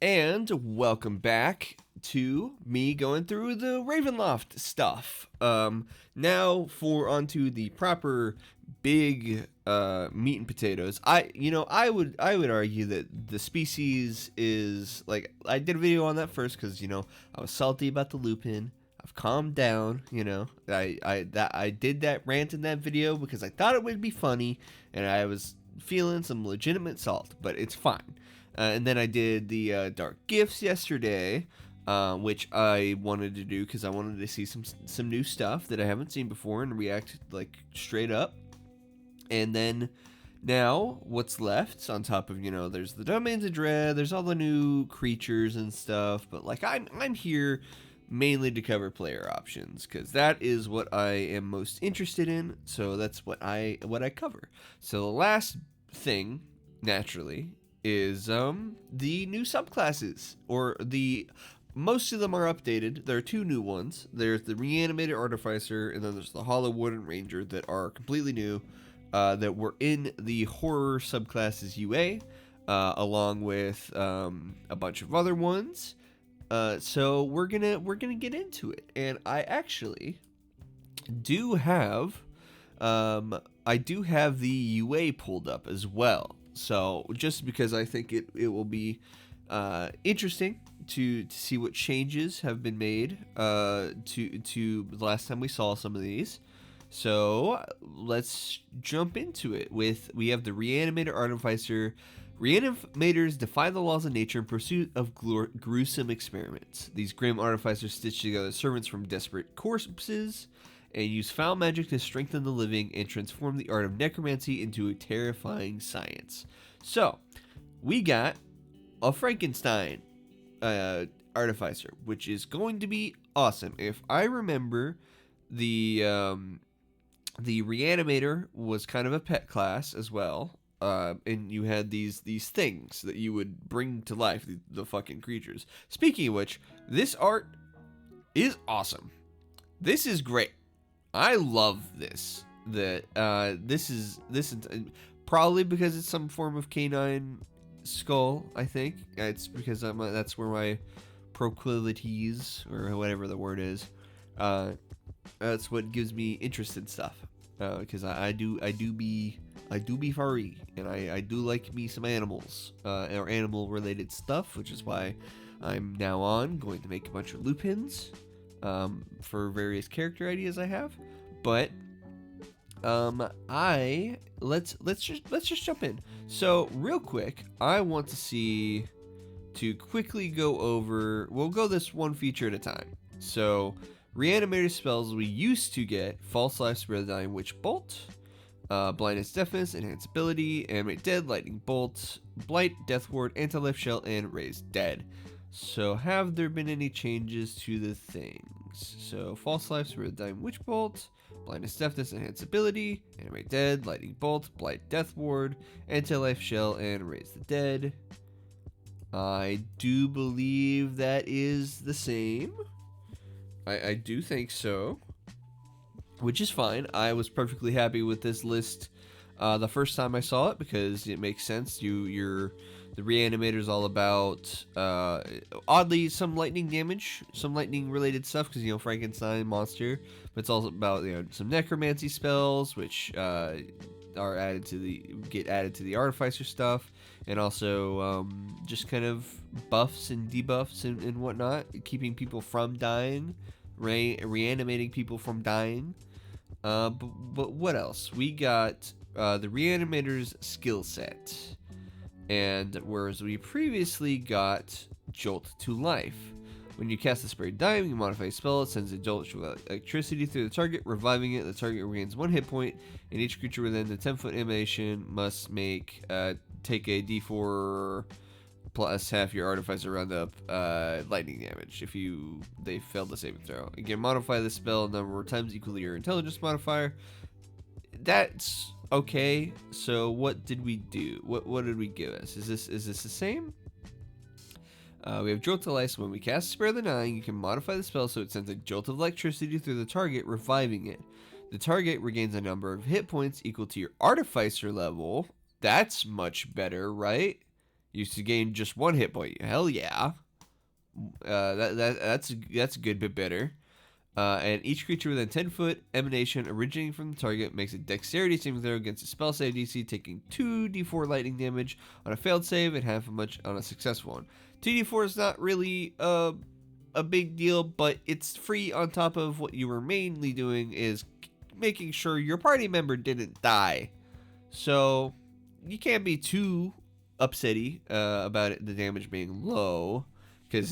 And welcome back to me going through the Ravenloft stuff. Now for onto the proper big meat and potatoes. I would argue that the species is like I did a video on that first because I was salty about the lupin. I've calmed down. I did that rant in that video because I thought it would be funny and I was feeling some legitimate salt, but it's fine. And then I did the Dark Gifts yesterday, which I wanted to do because I wanted to see some new stuff that I haven't seen before and react like straight up. And then now what's left on top of there's the Domains of Dread, there's all the new creatures and stuff, but like I'm here mainly to cover player options because that is what I am most interested in. So that's what I cover. So the last thing naturally is the new subclasses, or most of them are updated. There are two new ones. There's the Reanimator Artificer, and then there's the Hollow Warden Ranger that are completely new, that were in the horror subclasses UA, along with a bunch of other ones. So we're gonna get into it, and I actually do have the UA pulled up as well. So just because I think it will be interesting to see what changes have been made to the last time we saw some of these. So let's jump into it. We have the Reanimator Artificer. Reanimators defy the laws of nature in pursuit of gruesome experiments. These grim artificers stitch together servants from desperate corpses and use foul magic to strengthen the living and transform the art of necromancy into a terrifying science. So, we got a Frankenstein Artificer, which is going to be awesome. If I remember, the Reanimator was kind of a pet class as well, and you had these things that you would bring to life, the fucking creatures. Speaking of which, this art is awesome. This is great. I love this. This is probably because it's some form of canine skull. I think it's because that's where my proclivities, or whatever the word is. That's what gives me interest in stuff. Because I do be furry, and I do like me some animals, or animal related stuff, which is why I'm now going to make a bunch of lupins. For various character ideas I have, but let's just jump in. So real quick, I want to quickly go over. We'll go this one feature at a time. So Reanimator spells we used to get: False Life, Spare the Dying, Witch Bolt, Blindness, Deafness, Enhance Ability, Animate Dead, Lightning Bolt, Blight, Death Ward, Anti-Life Shell, and Raise Dead. So have there been any changes to the things? So False Life, Spare the Dying, Witch Bolt, Blindness, Deafness, Enhance Ability, Animate Dead, Lightning Bolt, Blight, Death Ward, Anti-Life Shell, and Raise the Dead. I do believe that is the same. I do think so, which is fine. I was perfectly happy with this list the first time I saw it because it makes sense. The Reanimator is all about, oddly, some lightning damage, some lightning related stuff, because, Frankenstein monster, but it's also about, some necromancy spells, which, are get added to the Artificer stuff, and also, just kind of buffs and debuffs and whatnot, keeping people from dying, reanimating people from dying. But what else? We got, the Reanimator's skill set. And whereas we previously got Jolt to Life. When you cast a Spare Dying, you modify a spell, it sends a jolt of electricity through the target, reviving it. The target regains 1 hit point, and each creature within the 10-foot animation must take a d4 plus half your Artificer roundup lightning damage if they failed the saving throw. You can modify the spell a number of times equal to your intelligence modifier. That's okay. So what did we do? What did we give us? Is this the same? We have Jolt to Life. So when we cast Spare the Dying, you can modify the spell so it sends a jolt of electricity through the target, reviving it. The target regains a number of hit points equal to your Artificer level. That's much better, right? Used to gain just 1 hit point. Hell yeah. That's a good bit better. And each creature within 10-foot emanation originating from the target makes a dexterity saving throw against a spell save DC, taking 2d4 lightning damage on a failed save and half as much on a successful one. 2d4 is not really a big deal, but it's free on top of what you were mainly doing is making sure your party member didn't die. So you can't be too upsetty about the damage being low. Because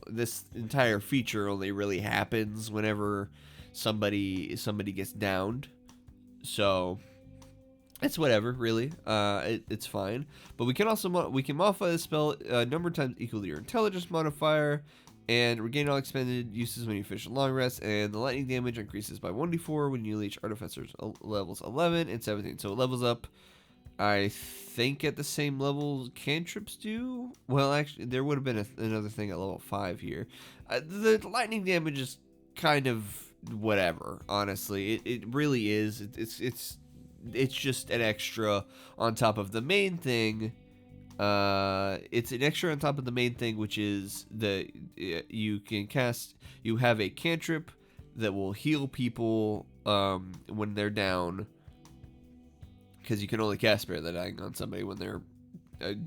this entire feature only really happens whenever somebody gets downed, so it's whatever, really. It's fine. But we can also modify the spell a number of times equal to your intelligence modifier, and regain all expended uses when you finish a long rest. And the lightning damage increases by 1d4 when you reach Artificers levels 11 and 17. So it levels up, I think, at the same level cantrips do. Well, actually, there would have been another thing at level 5 here. The lightning damage is kind of whatever, honestly. It really is. It's just an extra on top of the main thing. It's an extra on top of the main thing, which is you have a cantrip that will heal people when they're down. Because you can only cast Spare the Dying on somebody when their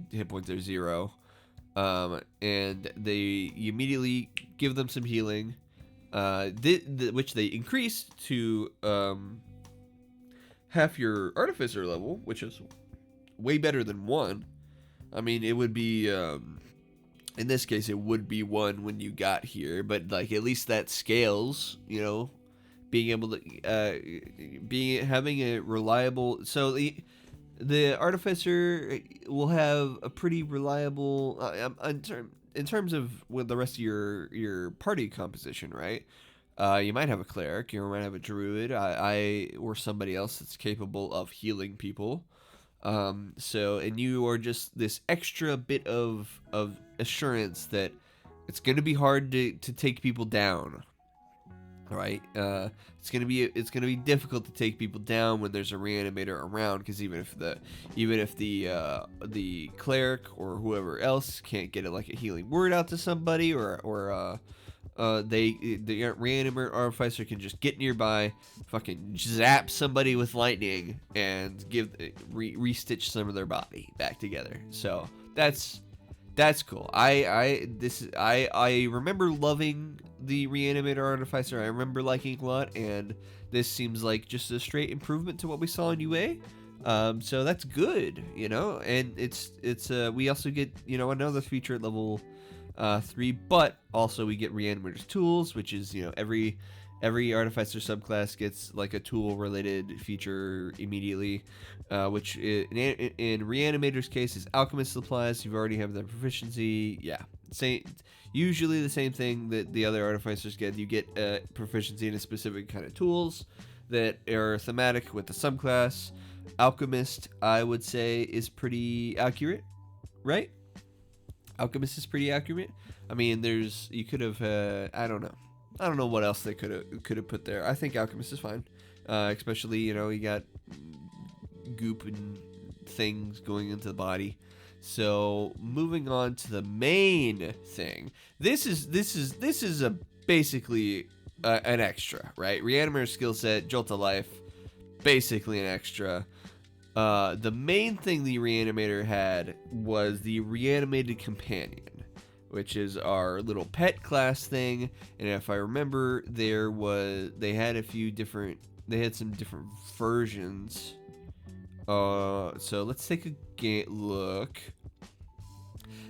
hit points are 0. And you immediately give them some healing, which they increase to half your Artificer level, which is way better than 1. I mean, it would be, in this case, it would be 1 when you got here, but like at least that scales, being able to having a reliable, so the Artificer will have a pretty reliable in terms of with the rest of your party composition, right? You might have a Cleric, you might have a Druid, or somebody else that's capable of healing people. And you are just this extra bit of assurance that it's going to be hard to take people down. Right, it's gonna be difficult to take people down when there's a Reanimator around, because even if the Cleric or whoever else can't get like a healing word out to somebody, or the Reanimator Artificer can just get nearby, fucking zap somebody with lightning, and re-stitch some of their body back together. So that's cool. I remember loving the Reanimator Artificer. I remember liking it a lot, and this seems like just a straight improvement to what we saw in UA. So that's good, and it's we also get, another feature at level 3, but also we get Reanimator's tools, which is, every Artificer subclass gets like a tool related feature immediately, which in Reanimator's case is Alchemist supplies. You've already have the proficiency. Yeah, usually the same thing that the other Artificers get. You get proficiency in a specific kind of tools that are thematic with the subclass. Alchemist, I would say, is pretty accurate, right? Alchemist is pretty accurate. I mean, you could have, I don't know what else they could have put there. I think Alchemist is fine, especially you got goop and things going into the body. So moving on to the main thing, this is basically an extra, right? Reanimator skill set, Jolt of Life, basically an extra. The main thing the Reanimator had was the Reanimated Companion, which is our little pet class thing. And if I remember, they had some different versions. So let's take a look.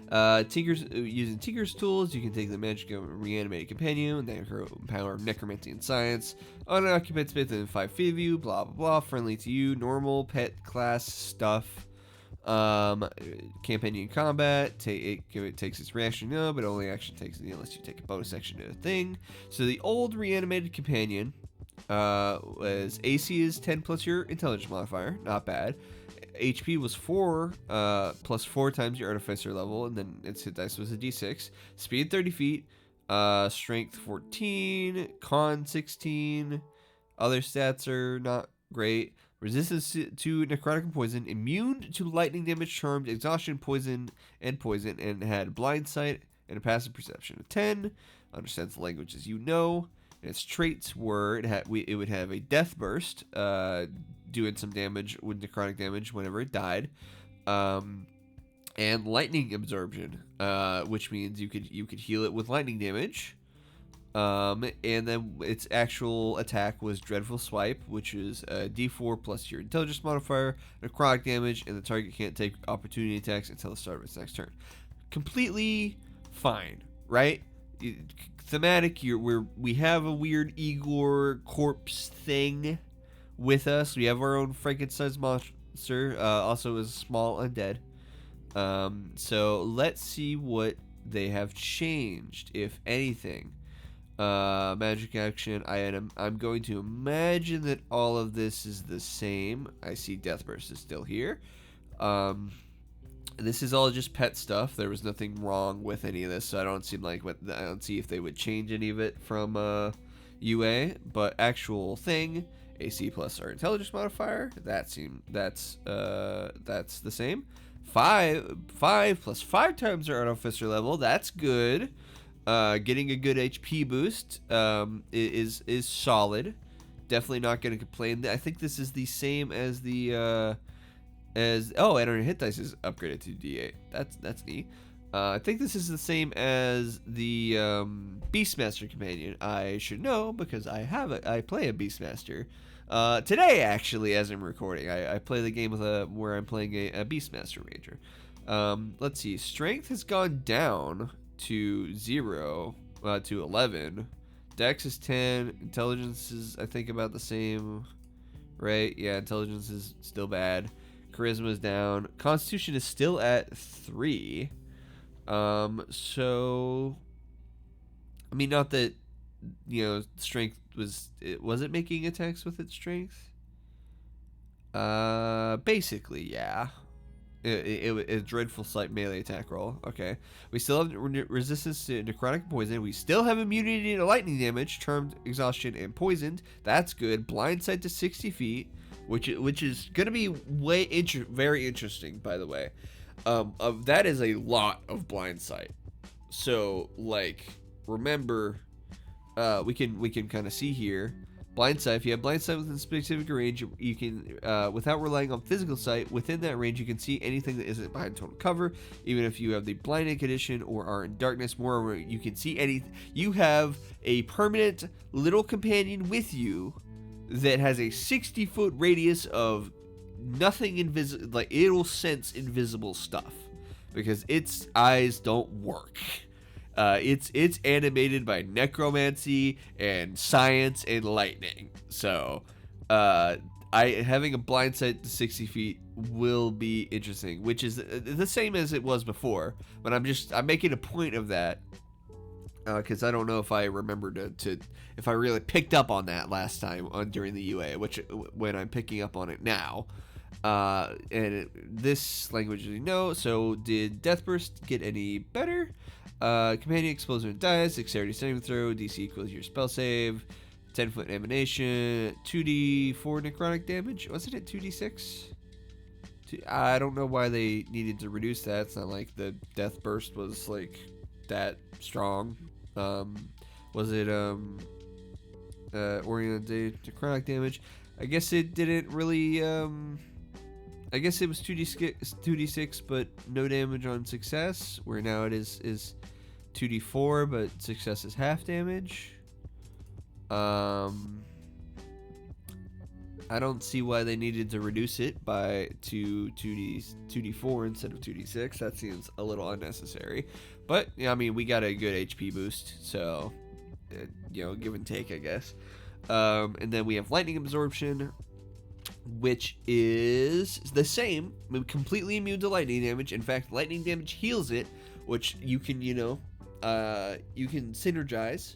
Using Tinker's tools, you can take the magic of Reanimated Companion, the power of Necromancy and Science, on an occupant space within 5 feet of you, blah blah blah, friendly to you, normal pet class stuff. Companion combat, it takes its reaction, no, but only action takes it unless you take a bonus action to a thing. So the old Reanimated Companion was AC is 10 plus your intelligence modifier, not bad. HP was 4 plus 4 times your Artificer level, and then its hit dice was a d6. Speed 30 feet, strength 14, con 16. Other stats are not great. Resistance to necrotic and poison, immune to lightning damage, charmed, exhaustion, poison, and had blind sight and a passive perception of 10. Understands the languages you know. And its traits were it would have a death burst, doing some damage with necrotic damage whenever it died, and lightning absorption, which means you could heal it with lightning damage. And then its actual attack was Dreadful Swipe, which is a D4 plus your intelligence modifier, necrotic damage, and the target can't take opportunity attacks until the start of its next turn. Completely fine, right? Thematic. We have a weird Igor corpse thing with us. We have our own Frankenstein's monster, also is small undead. So let's see what they have changed, if anything. Magic action, I'm going to imagine that all of this is the same. I see Death Burst is still here. This is all just pet stuff. There was nothing wrong with any of this, so I don't see if they would change any of it from UA. But actual thing, AC plus our intelligence modifier. That's the same. 5 plus 5 times our Artificer level. That's good. Getting a good HP boost is solid. Definitely not going to complain. I think this is the same as and our hit dice is upgraded to D8. That's neat. I think this is the same as the Beastmaster companion. I should know because I play a Beastmaster. Today, actually, as I'm recording, I play the game where I'm playing a Beastmaster Ranger. Let's see. Strength has gone down to 0 to 11. Dex is 10. Intelligence is, I think, about the same, right? Yeah, intelligence is still bad. Charisma is down. Constitution is still at 3. So, I mean, not that, strength was it making attacks with its strength? Basically, yeah. A dreadful sight melee attack roll. Okay. We still have resistance to necrotic poison. We still have immunity to lightning damage, charmed, exhaustion, and poisoned. That's good. Blind sight to 60 feet, which is gonna be very interesting, by the way. That is a lot of blind sight. So, remember, we can kind of see here. Blind sight. If you have blind sight within specific range, you can, without relying on physical sight, within that range, you can see anything that isn't behind total cover. Even if you have the blinded condition or are in darkness, moreover, you can see anything. You have a permanent little companion with you that has a 60-foot radius of nothing invisible. It'll sense invisible stuff because its eyes don't work. It's animated by necromancy and science and lightning. So, having a blind sight to 60 feet will be interesting, which is the same as it was before. But I'm making a point of that because I don't know if I remember if I really picked up on that last time during the UA, when I'm picking up on it now. This language, so did Death Burst get any better? Companion explosion and dice, dexterity saving throw, DC equals your spell save, 10-foot emanation, 2d4 necrotic damage. Wasn't it 2d6? I don't know why they needed to reduce that. It's not like the Death Burst was that strong. Was it oriented necrotic damage? I guess it didn't really. I guess it was 2d6, but no damage on success. Where now it is 2d4, but success is half damage. I don't see why they needed to reduce it to 2d4 instead of 2d6. That seems a little unnecessary. But I mean, we got a good HP boost, so give and take, I guess. And then we have lightning absorption, which is the same, completely immune to lightning damage. In fact, lightning damage heals it, which you can synergize,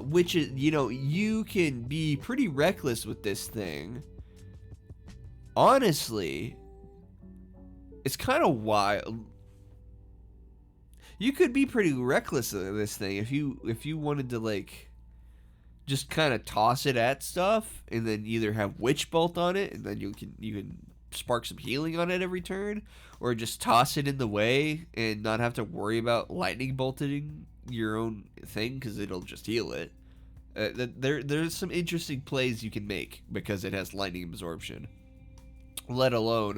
which is, you can be pretty reckless with this thing. Honestly, it's kind of wild. You could be pretty reckless with this thing if you wanted to just kind of toss it at stuff, and then either have Witch Bolt on it, and then you can spark some healing on it every turn, or just toss it in the way and not have to worry about lightning bolting your own thing because it'll just heal it. There's some interesting plays you can make because it has lightning absorption. Let alone,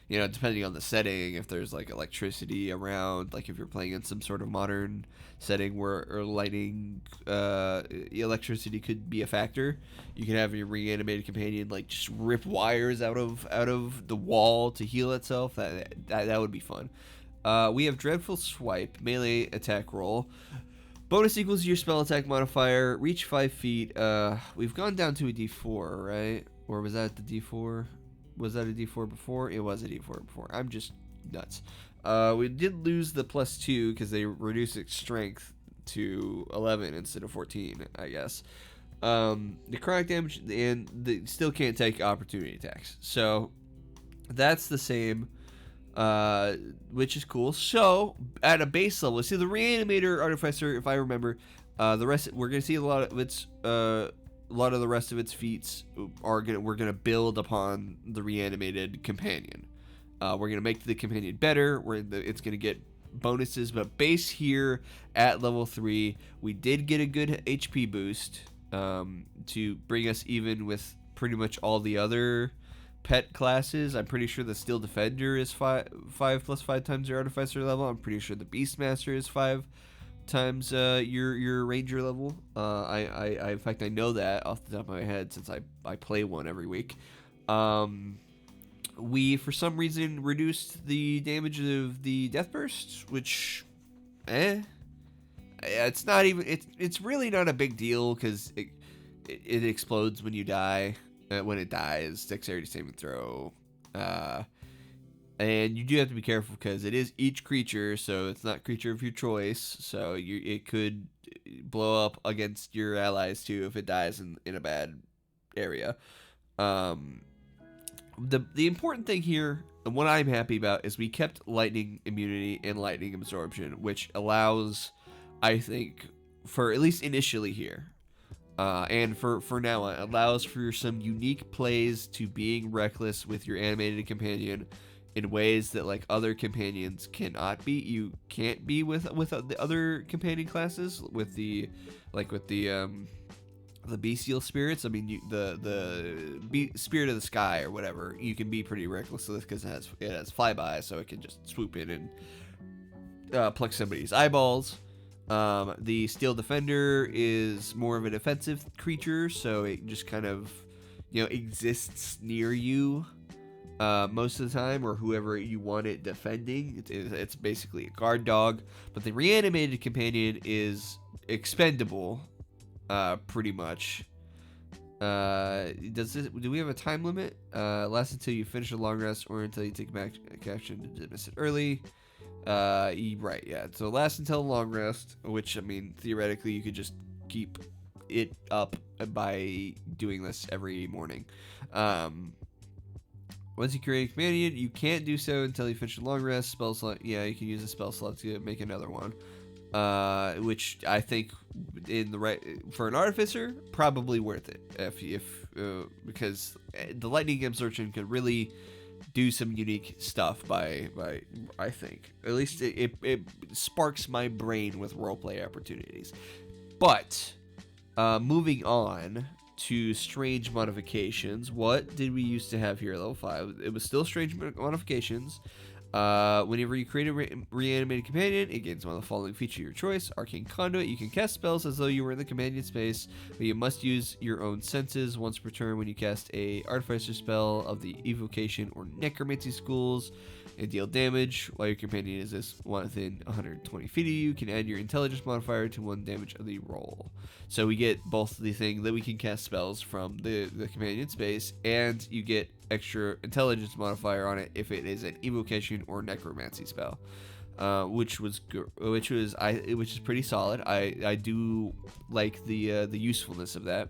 depending on the setting, if there's like electricity around, like if you're playing in some sort of modern setting where lightning, electricity could be a factor, you can have your reanimated companion like just rip wires out of the wall to heal itself. That would be fun. We have Dreadful Swipe, melee attack roll. Bonus equals your spell attack modifier. Reach 5 feet. We've gone down to a D4, right? Or was that the D4? Was that a D4 before? It was a D4 before. I'm just nuts. We did lose the +2 because they reduced its strength to 11 instead of 14, I guess. Necrotic damage, and they still can't take opportunity attacks. So that's the same. Which is cool. So at a base level, see the Reanimator, Artificer, if I remember, the rest we're gonna see a lot of its a lot of the rest of its feats we're gonna build upon the Reanimated companion. We're gonna make the companion better. It's gonna get bonuses, but base here at level 3, we did get a good HP boost to bring us even with pretty much all the other pet classes. I'm pretty sure the Steel Defender is 5 plus 5 times your Artificer level. I'm pretty sure the Beastmaster is 5 times your Ranger level. In fact, I know that off the top of my head since I play one every week. We for some reason reduced the damage of the Death Burst, which it's not even it's really not a big deal because it explodes when you die. When it dies, dexterity saving throw, and you do have to be careful because it is each creature, so it's not creature of your choice. So it could blow up against your allies too if it dies in a bad area. The important thing here, and what I'm happy about, is we kept lightning immunity and lightning absorption, which allows, I think, for at least initially here. And for now, it allows for some unique plays to being reckless with your animated companion in ways that like other companions cannot be. You can't be with the other companion classes with the bestial spirits. I mean, the spirit of the sky or whatever. You can be pretty reckless with because it has flyby, so it can just swoop in and pluck somebody's eyeballs. The Steel Defender is more of an offensive creature, so it just kind of, exists near you most of the time, or whoever you want it defending. It's basically a guard dog. But the Reanimated companion is expendable, pretty much. Do we have a time limit? Lasts until you finish a long rest or until you take back action to dismiss it early. Right, yeah. So it lasts until a long rest, which, I mean, theoretically, you could just keep it up by doing this every morning. Once you create a companion, you can't do so until you finish a long rest. Spell slot, yeah, you can use a spell slot to make another one. Which I think for an Artificer, probably worth it. Because the lightning absorption could really do some unique stuff by I think at least it sparks my brain with roleplay opportunities. But moving on to strange modifications, what did we used to have here at level 5? It was still strange modifications. Whenever you create a reanimated companion, it gains one of the following feature of your choice. Arcane Conduit. You can cast spells as though you were in the companion space, but you must use your own senses once per turn when you cast a Artificer spell of the Evocation or Necromancy schools and deal damage. While your companion is within 120 feet of you, you can add your Intelligence modifier to 1 damage of the roll. So we get both the thing that we can cast spells from the companion space, and you get extra Intelligence modifier on it if it is an Evocation or Necromancy spell, which is pretty solid. I do like the usefulness of that.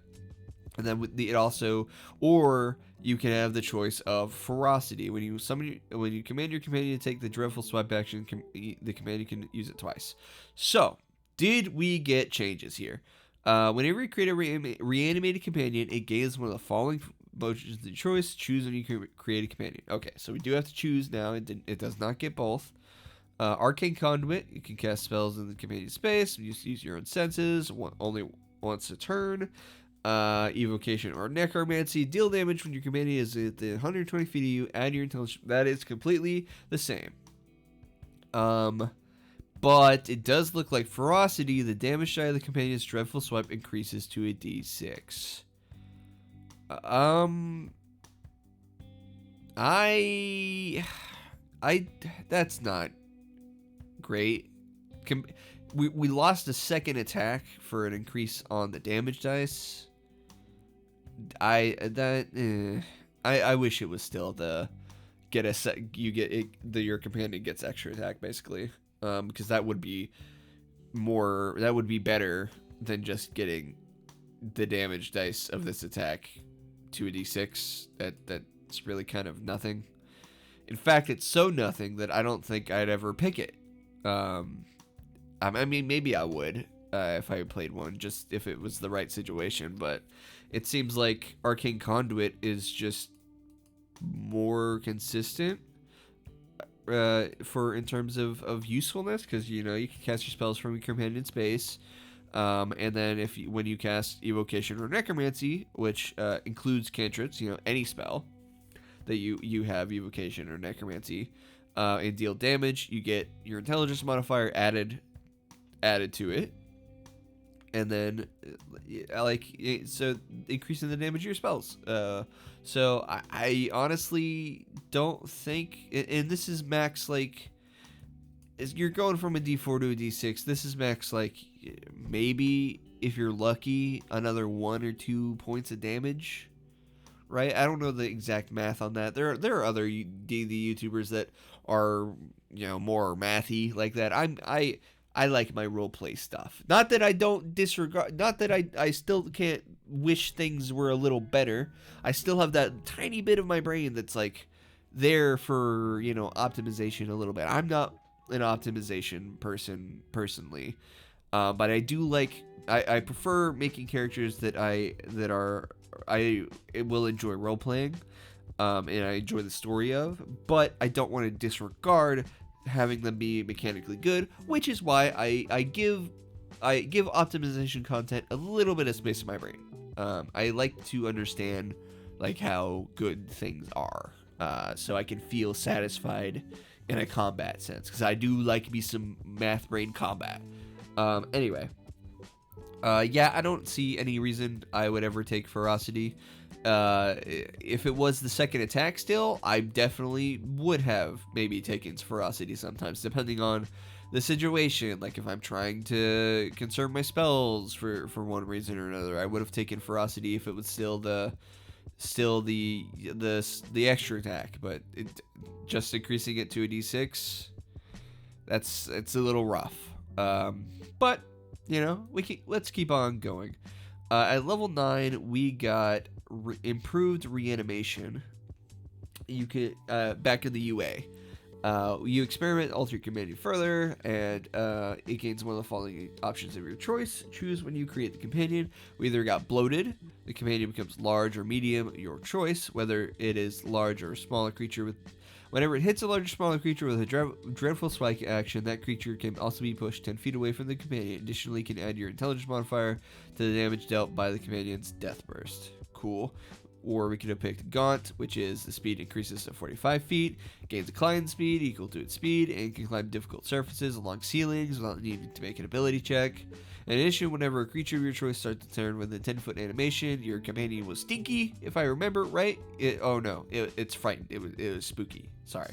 And then it also, or you can have the choice of Ferocity. When you command your companion to take the Dreadful Swipe action, the companion can use it twice. So, did we get changes here? Whenever you create a reanimated companion, it gains one of the following motions of choice. Choose when you create a companion. Okay, so we do have to choose now. It does not get both. Arcane Conduit, you can cast spells in the companion space. You use your own senses only once a turn. Evocation or Necromancy, deal damage when your companion is within 120 feet of you. Add your intelligence. That is completely the same. But it does look like Ferocity, the damage die of the companion's dreadful swipe increases to a d6. That's not great. We lost a second attack for an increase on the damage dice. I wish it was still the your companion gets extra attack basically. Because that would be better than just getting the damage dice of this attack to a d6. That's really kind of nothing. In fact, it's so nothing that I don't think I'd ever pick it. I mean, maybe I would if I played one, just if it was the right situation. But it seems like Arcane Conduit is just more consistent in terms of usefulness, because you can cast your spells from your companion space, and then when you cast Evocation or Necromancy, which includes cantrips, any spell that you have Evocation or Necromancy, and deal damage, you get your intelligence modifier added to it, and then so increasing the damage of your spells. So I honestly don't think, and this is max you're going from a d4 to a d6. This is max maybe if you're lucky another 1 or 2 points of damage, right? I don't know the exact math on that. There are other D&D YouTubers that are more mathy like that. I like my roleplay stuff. Not that I don't disregard, not that I still can't wish things were a little better. I still have that tiny bit of my brain that's there for, optimization a little bit. I'm not an optimization person personally. But I do I prefer making characters that I will enjoy role-playing, and I enjoy the story of, but I don't want to disregard having them be mechanically good, which is why I give optimization content a little bit of space in my brain. I like to understand how good things are, so I can feel satisfied in a combat sense, because I do like me some math brain combat. Anyway, yeah, I don't see any reason I would ever take Ferocity. If it was the second attack still, I definitely would have maybe taken Ferocity sometimes, depending on the situation. Like if I'm trying to conserve my spells for one reason or another, I would have taken Ferocity if it was still the extra attack. But just increasing it to a d6, it's a little rough. But let's keep on going. At level 9, we got improved reanimation. You could back in the UA. You experiment, alter your companion further, and it gains one of the following options of your choice. Choose when you create the companion. We either got bloated, the companion becomes large or medium, your choice. Whether it is large or smaller creature whenever it hits a large or smaller creature with a dreadful spike action, that creature can also be pushed 10 feet away from the companion. Additionally, you can add your intelligence modifier to the damage dealt by the companion's death burst. Cool. Or we could have picked Gaunt, which is the speed increases to 45 feet, gains a climb speed equal to its speed, and can climb difficult surfaces along ceilings without needing to make an ability check. In addition, whenever a creature of your choice starts to turn within 10-foot animation, your companion was stinky, if I remember right. It's frightened. It was spooky. Sorry.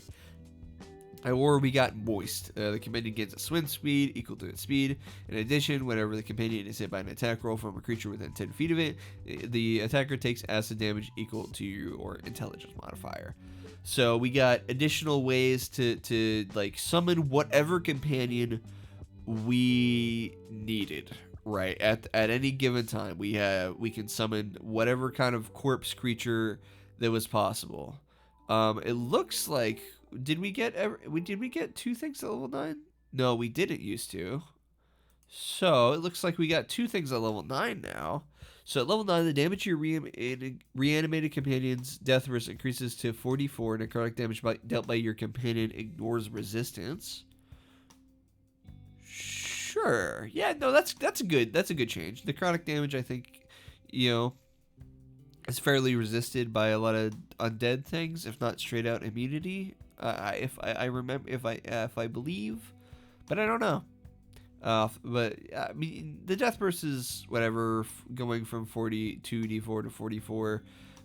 Or we got moist. The companion gains a swim speed equal to its speed. In addition, whenever the companion is hit by an attack roll from a creature within 10 feet of it, the attacker takes acid damage equal to your intelligence modifier. So we got additional ways to summon whatever companion we needed, right? At any given time, we can summon whatever kind of corpse creature that was possible. It looks like did we get 2 things at level 9? No, we didn't used to. So it looks like we got two things at level 9 now. So at level 9, the damage to your reanimated companion's death risk increases to 44, and necrotic damage dealt by your companion ignores resistance. Sure. Yeah, no, that's a good change. Necrotic damage, I think, you know, is fairly resisted by a lot of undead things, if not straight out immunity. If I remember, if I believe, but I don't know. But I mean, the death burst is whatever, going from 42 d4 to 44.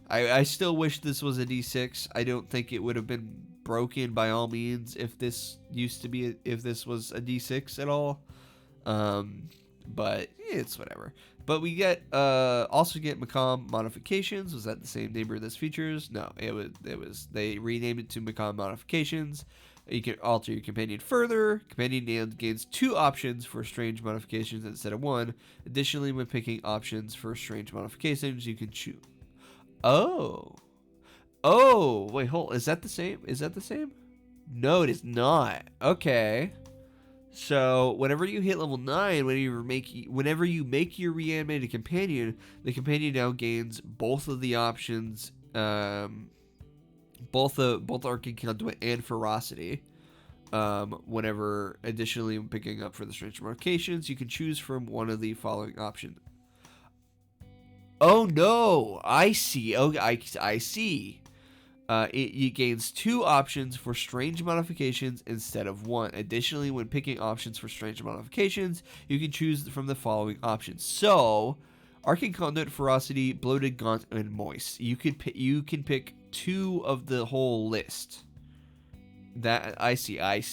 I still wish this was a d6. I don't think it would have been broken by all means if this if this was a d6 at all. But it's whatever. But we get also get Macam modifications. Was that the same name of this features? No, it was they renamed it to Macam modifications. You can alter your companion further. Companion gains 2 options for strange modifications instead of 1. Additionally, when picking options for strange modifications, you can choose. Oh. Oh, wait, hold. Is that the same? Is that the same? No, it is not. Okay. So, whenever you hit level 9, whenever you make your reanimated companion, the companion now gains both of the options, both Arcane Conduit and Ferocity. Whenever additionally picking up for the strange modifications, you can choose from one of the following options. Oh no, I see. Oh, I see. It gains 2 options for strange modifications instead of 1. Additionally, when picking options for strange modifications, you can choose from the following options. So, Arcane Conduit, Ferocity, Bloated, Gaunt, and Moist. You can pick 2 of the whole list. That I see. I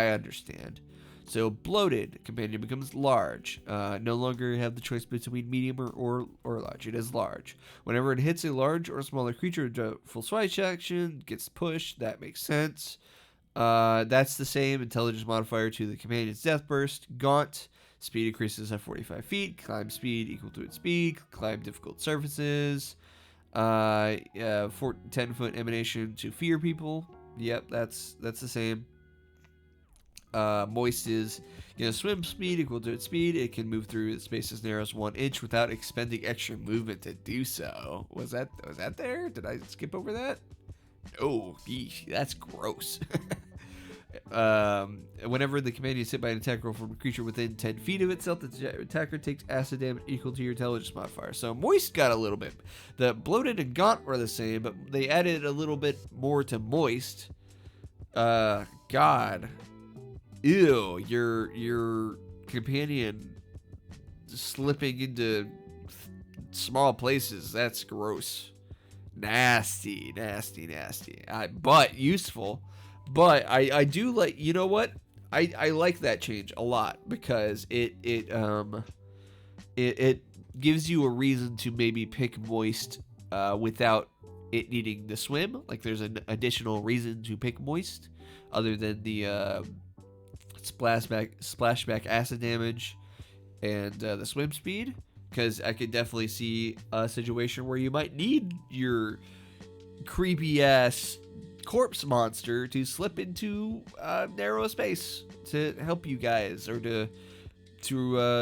understand. So bloated companion becomes large. No longer have the choice between medium or large. It is large. Whenever it hits a large or smaller creature, full swipe action gets pushed. That makes sense. That's the same intelligence modifier to the companion's death burst. Gaunt. Speed increases at 45 feet. Climb speed equal to its speed. Climb difficult surfaces. 10-foot emanation to fear people. Yep, that's the same. Moist is, swim speed equal to its speed. It can move through space as narrow as 1 inch without expending extra movement to do so. Was that there? Did I skip over that? Oh, yeesh, that's gross. Whenever the companion is hit by an attack roll from a creature within 10 feet of itself, the attacker takes acid damage equal to your intelligence modifier. So Moist got a little bit. The Bloated and Gaunt were the same, but they added a little bit more to Moist. God. Ew, your companion slipping into small places. That's gross. Nasty. But useful. But I do like, you know what? I like that change a lot because it gives you a reason to maybe pick Moist without it needing to swim. Like there's an additional reason to pick Moist other than the splashback acid damage and the swim speed, because I could definitely see a situation where you might need your creepy ass corpse monster to slip into narrow space to help you guys or to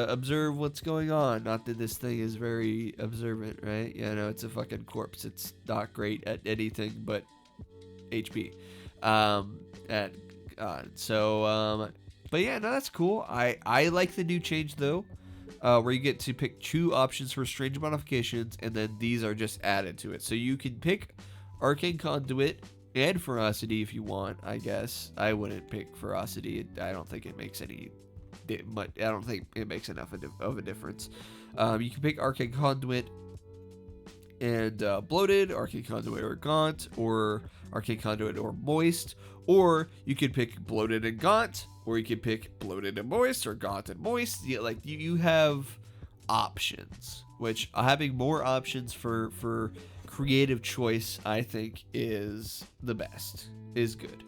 observe what's going on. Not that this thing is very observant, right? Yeah, no, it's a fucking corpse. It's not great at anything but HP. But yeah, no, that's cool. I like the new change though, where you get to pick 2 options for strange modifications, and then these are just added to it. So you can pick Arcane Conduit and Ferocity if you want. I guess I wouldn't pick Ferocity. I don't think it makes any. I don't think it makes enough of a difference. You can pick Arcane Conduit and Bloated, Arcane Conduit or Gaunt, or Arcane Conduit or Moist, or you could pick Bloated and Gaunt, or you could pick Bloated and Moist, or Gaunt and Moist. Yeah, like you have options, which having more options for creative choice, I think, is the best, is good.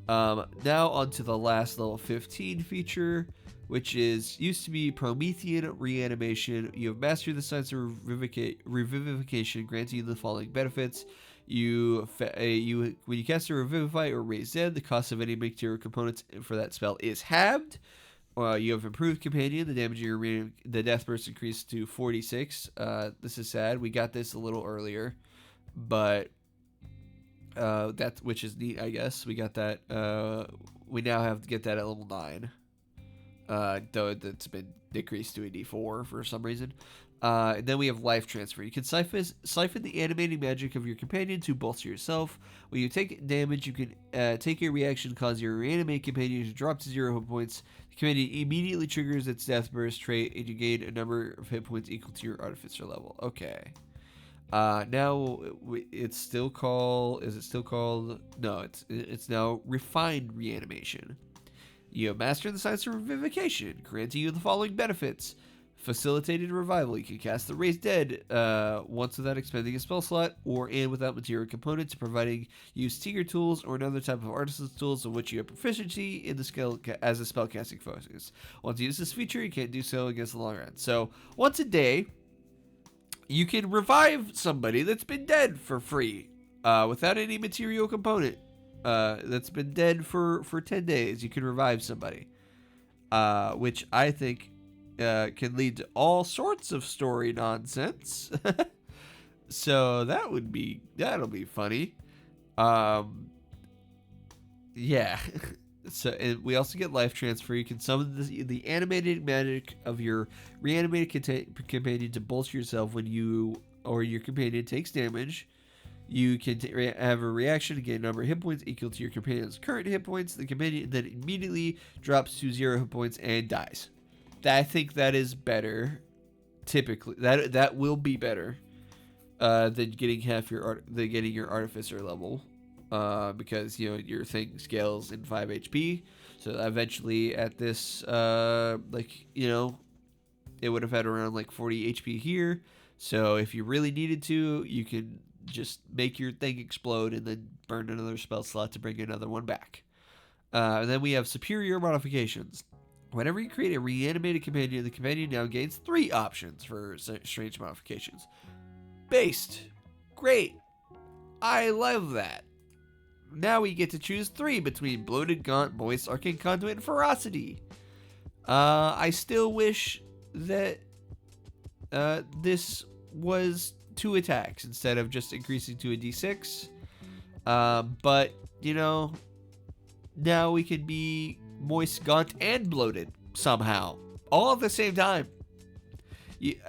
Now onto the last level 15 feature, which used to be Promethean Reanimation. You have mastered the science of revivification, granting you the following benefits. When you cast a Revivify or Raise Dead, the cost of any material components for that spell is halved. You have improved companion. The damage of the death burst increased to 46. This is sad. We got this a little earlier, but which is neat, I guess. We got that. We now have to get that at level 9. Though that's been decreased to a D4 for some reason. And then we have life transfer. You can siphon the animating magic of your companion to bolster yourself. When you take damage, you can take a reaction, cause your reanimate companion to drop to 0 hit points. The companion immediately triggers its death burst trait, and you gain a number of hit points equal to your Artificer level. Okay. Now it's still called. Is it still called? No, it's now refined reanimation. You have mastered the science of revivification, granting you the following benefits. Facilitated revival. You can cast the Raised Dead once without expending a spell slot, and without material components, providing use Tiger tools or another type of artisan's tools of which you have proficiency in the skill as a spellcasting focus. Once you use this feature, you can't do so against the long run. So once a day, you can revive somebody that's been dead for free, without any material component. That's been dead for 10 days. You can revive somebody, which I think can lead to all sorts of story nonsense. So that'll be funny. Yeah. So, and we also get life transfer. You can summon the animated magic of your reanimated companion to bolster yourself when you or your companion takes damage. You can have a reaction to gain a number of hit points equal to your companion's current hit points. The companion then immediately drops to 0 hit points and dies. I think that is better. Typically, that will be better than getting getting your Artificer level, because your thing scales in 5 HP. So eventually, at this, it would have had around like 40 HP here. So if you really needed to, you can just make your thing explode and then burn another spell slot to bring another one back. And then we have superior modifications. Whenever you create a reanimated companion, the companion now gains 3 options for strange modifications. Based. Great. I love that. Now we get to choose 3 between Bloated, Gaunt, Moist, Arcane Conduit, and Ferocity. I still wish that this was 2 attacks instead of just increasing to a D6. But, now we can be Moist, Gaunt, and Bloated somehow, all at the same time.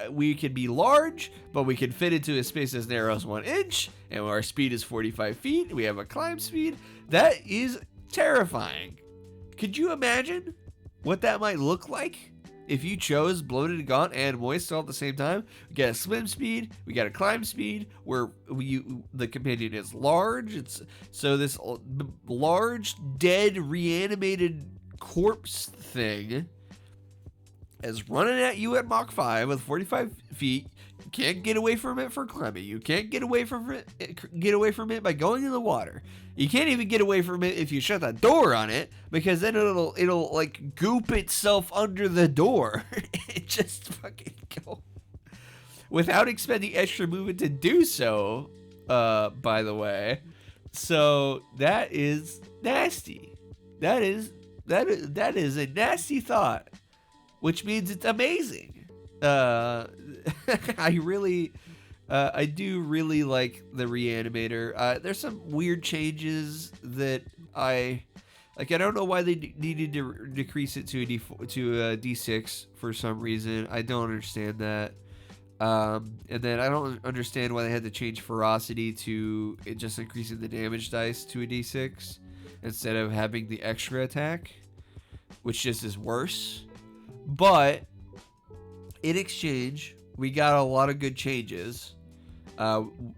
We can be large, but we can fit into a space as narrow as 1 inch, and our speed is 45 feet. We have a climb speed. That is terrifying. Could you imagine what that might look like if you chose Bloated, Gaunt, and Moist all at the same time? We got a swim speed, we got a climb speed, where the companion is large. So this large, dead, reanimated corpse thing is running at you at Mach 5 with 45 feet. You can't get away from it for climbing. You can't get away from it by going in the water. You can't even get away from it if you shut the door on it, because then it'll like goop itself under the door. It just fucking go without expending extra movement to do so. By the way, so that is nasty. That is a nasty thought, which means it's amazing. I do really like the Reanimator. There's some weird changes that I don't know why they needed to decrease it to a D6 for some reason. I don't understand that. And then I don't understand why they had to change Ferocity to just increasing the damage dice to a D6 instead of having the extra attack, which just is worse. But in exchange, we got a lot of good changes. Prime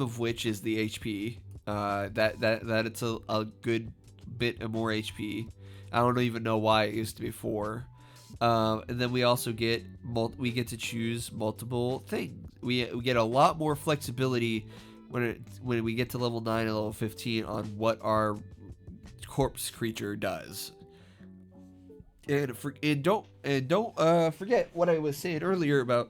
of which is the HP. That it's a good bit more HP. I don't even know why it used to be 4. And then we also get to choose multiple things. We get a lot more flexibility when we get to level 9 and level 15 on what our corpse creature does. And don't forget what I was saying earlier about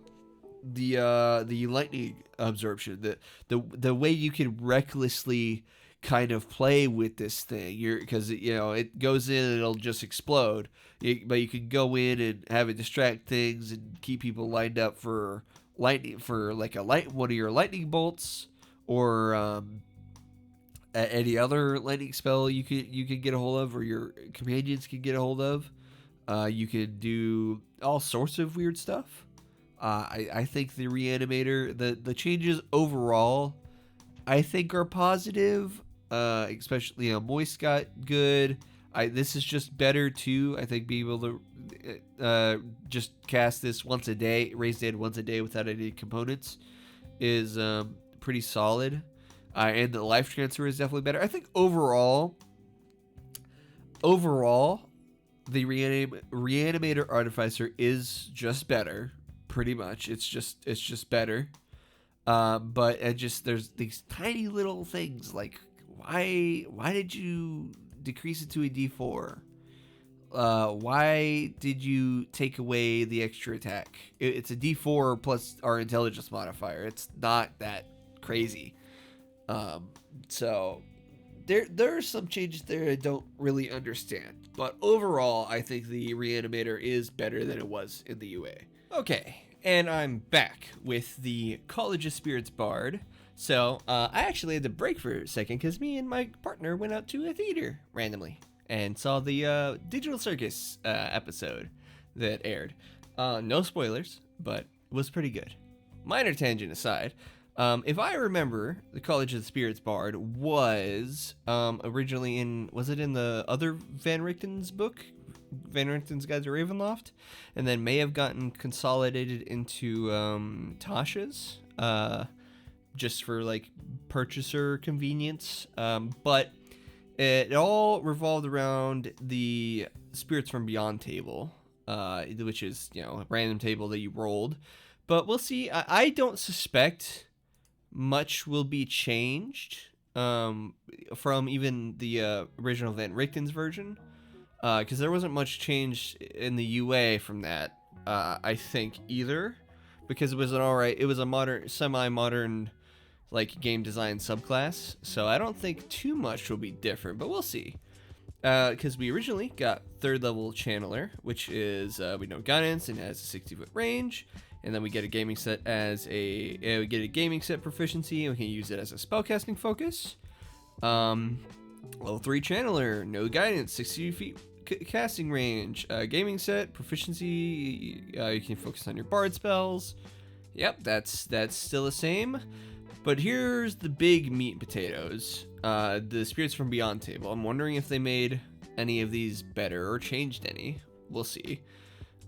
the lightning absorption. The way you can recklessly kind of play with this thing. Because it goes in and it'll just explode. But you can go in and have it distract things and keep people lined up for lightning, for like one of your lightning bolts, or any other lightning spell you could get a hold of, or your companions can get a hold of. You could do all sorts of weird stuff. I think the Reanimator, the changes overall, I think are positive. Especially, Moist got good. This is just better too. I think being able to just cast this once a day, raise dead once a day without any components, is pretty solid. And the life transfer is definitely better. I think overall, the Reanimator Artificer is just better. Pretty much, it's just better. But there's these tiny little things like why did you decrease it to a D4? Why did you take away the extra attack? It's a D4 plus our intelligence modifier. It's not that crazy. So there are some changes there I don't really understand. But overall, I think the Reanimator is better than it was in the UA. Okay, and I'm back with the College of Spirits Bard. So, I actually had to break for a second because me and my partner went out to a theater randomly and saw the Digital Circus episode that aired. No spoilers, but it was pretty good. Minor tangent aside, if I remember, the College of the Spirits Bard was originally was it in the other Van Richten's book? Van Richten's Guide to Ravenloft, and then may have gotten consolidated into Tasha's, just for like purchaser convenience. But it all revolved around the Spirits from Beyond table, which is a random table that you rolled. But we'll see. I don't suspect much will be changed from even the original Van Richten's version. Because there wasn't much change in the UA from that, I think, either. Because it was a modern, semi-modern, like, game design subclass. So I don't think too much will be different, but we'll see. Because we originally got 3rd level Channeler, which is, we know guidance and has a 60-foot range. And then we get a gaming set we get a gaming set proficiency, and we can use it as a spellcasting focus. Level 3 Channeler, no guidance, 60 feet casting range, gaming set, proficiency, you can focus on your bard spells. Yep, that's still the same. But here's the big meat and potatoes, the Spirits from Beyond table. I'm wondering if they made any of these better or changed any. We'll see.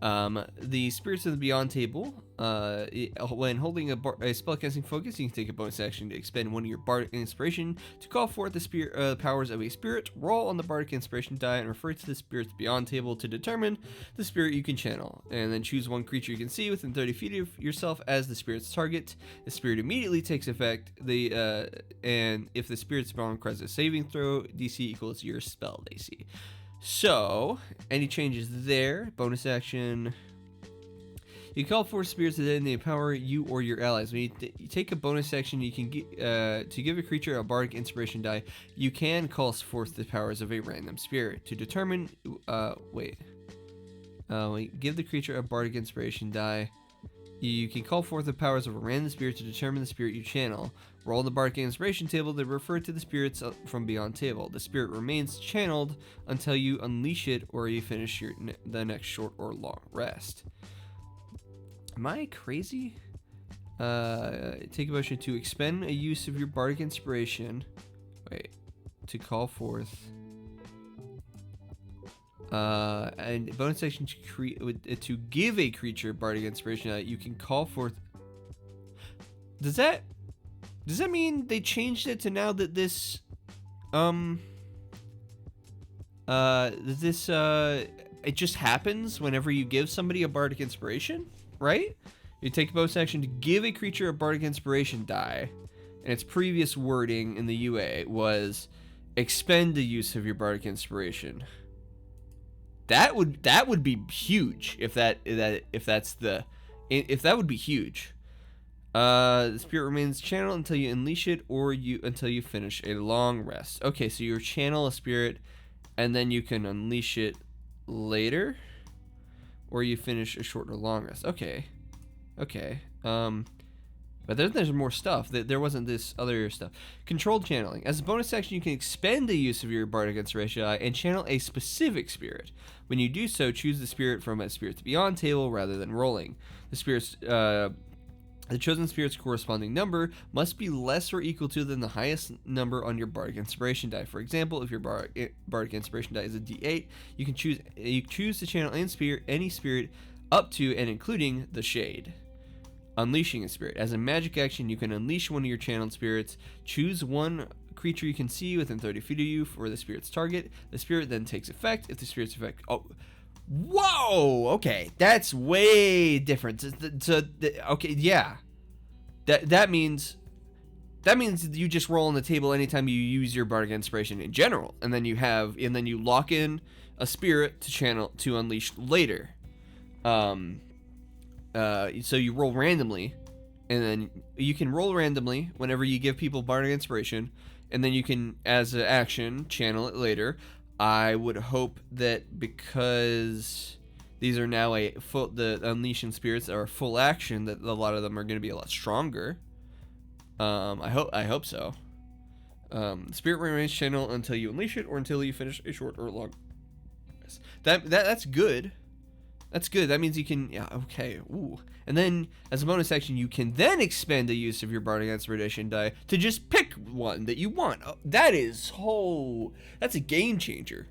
The Spirits of the Beyond table, when holding a spellcasting focus, you can take a bonus action to expend one of your bardic inspiration to call forth the powers of a spirit. Roll on the bardic inspiration die and refer to the Spirits Beyond table to determine the spirit you can channel, and then choose one creature you can see within 30 feet of yourself as the spirit's target. The spirit immediately takes effect. And if the Spirit's Beyond requires a saving throw, DC equals your spell AC. So, any changes there? Bonus action. You call for spirits that empower you or your allies. When you take a bonus action, you can to give a creature a bardic inspiration die. You can call forth the powers of a random spirit to determine. Give the creature a bardic inspiration die. You can call forth the powers of a random spirit to determine the spirit you channel. Roll the bardic inspiration table to refer to the Spirits from Beyond table. The spirit remains channeled until you unleash it or you finish the next short or long rest. Am I crazy? Take a motion to expend a use of your bardic inspiration. To call forth. And bonus action to give a creature bardic inspiration. You can call forth. Does that mean they changed it to now that this it just happens whenever you give somebody a bardic inspiration, right? You take a bonus action to give a creature a bardic inspiration die, and its previous wording in the UA was expend the use of your bardic inspiration. That would be huge if that would be huge. The spirit remains channeled until you unleash it, or until you finish a long rest. Okay, so you channel a spirit, and then you can unleash it later, or you finish a short or long rest. Okay. But then there's more stuff. There wasn't this other stuff. Controlled channeling. As a bonus action, you can expend the use of your Bardic Inspiration die and channel a specific spirit. When you do so, choose the spirit from a Spirits Beyond table rather than rolling. The chosen spirit's corresponding number must be less or equal to than the highest number on your Bardic Inspiration die. For example, if your Bardic Inspiration die is a D8, you choose to channel any spirit up to and including the Shade. Unleashing a spirit. As a magic action, you can unleash one of your channeled spirits. Choose one creature you can see within 30 feet of you for the spirit's target. The spirit then takes effect. If the spirit's effect... Oh, whoa! Okay, that's way different. Okay, yeah. That means you just roll on the table anytime you use your Bardic Inspiration in general, and then you lock in a spirit to unleash later. So you roll randomly, and then you can roll randomly whenever you give people Bardic Inspiration, and then you can, as an action, channel it later. I would hope that because these are now the Unleashing Spirits are a full action, that a lot of them are going to be a lot stronger. I hope so. Spirit remains channel until you unleash it or until you finish a short or long rest. That's good. That's good. That means you can... Yeah, okay. Ooh. And then, as a bonus action, you can then expend the use of your Bardic Inspiration die to just pick one that you want. Oh, that's a game changer.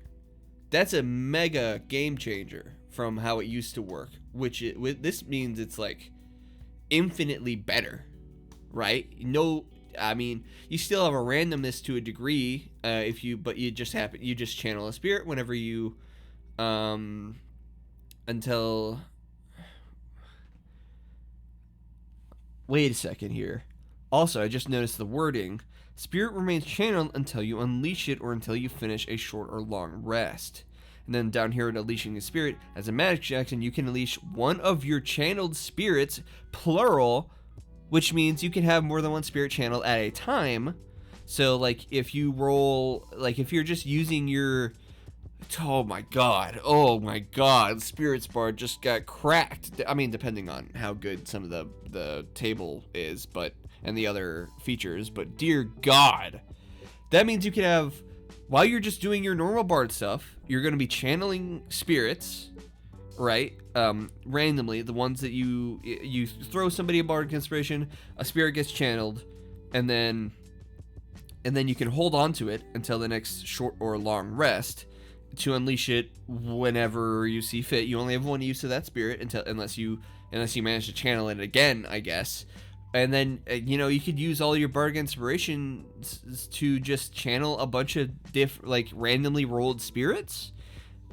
That's a mega game changer from how it used to work. This means it's, like, infinitely better, right? No... I mean, you still have a randomness to a degree, but you just channel a spirit whenever you... Until... Wait a second here. Also, I just noticed the wording. Spirit remains channeled until you unleash it or until you finish a short or long rest. And then down here in unleashing a spirit, as a magic action, you can unleash one of your channeled spirits, plural, which means you can have more than one spirit channeled at a time. So, like, if you roll... Like, if you're just using your... Oh my god, Spirits Bard just got cracked. I mean, depending on how good some of the table is, and the other features, but dear god. That means you can have, while you're just doing your normal Bard stuff, you're going to be channeling spirits, right? Randomly, the ones that you throw somebody a Bardic Inspiration, a spirit gets channeled, and then you can hold on to it until the next short or long rest, to unleash it whenever you see fit. You only have one use of that spirit unless you manage to channel it again, I guess. And then you could use all your Bardic Inspirations to just channel a bunch of randomly rolled spirits,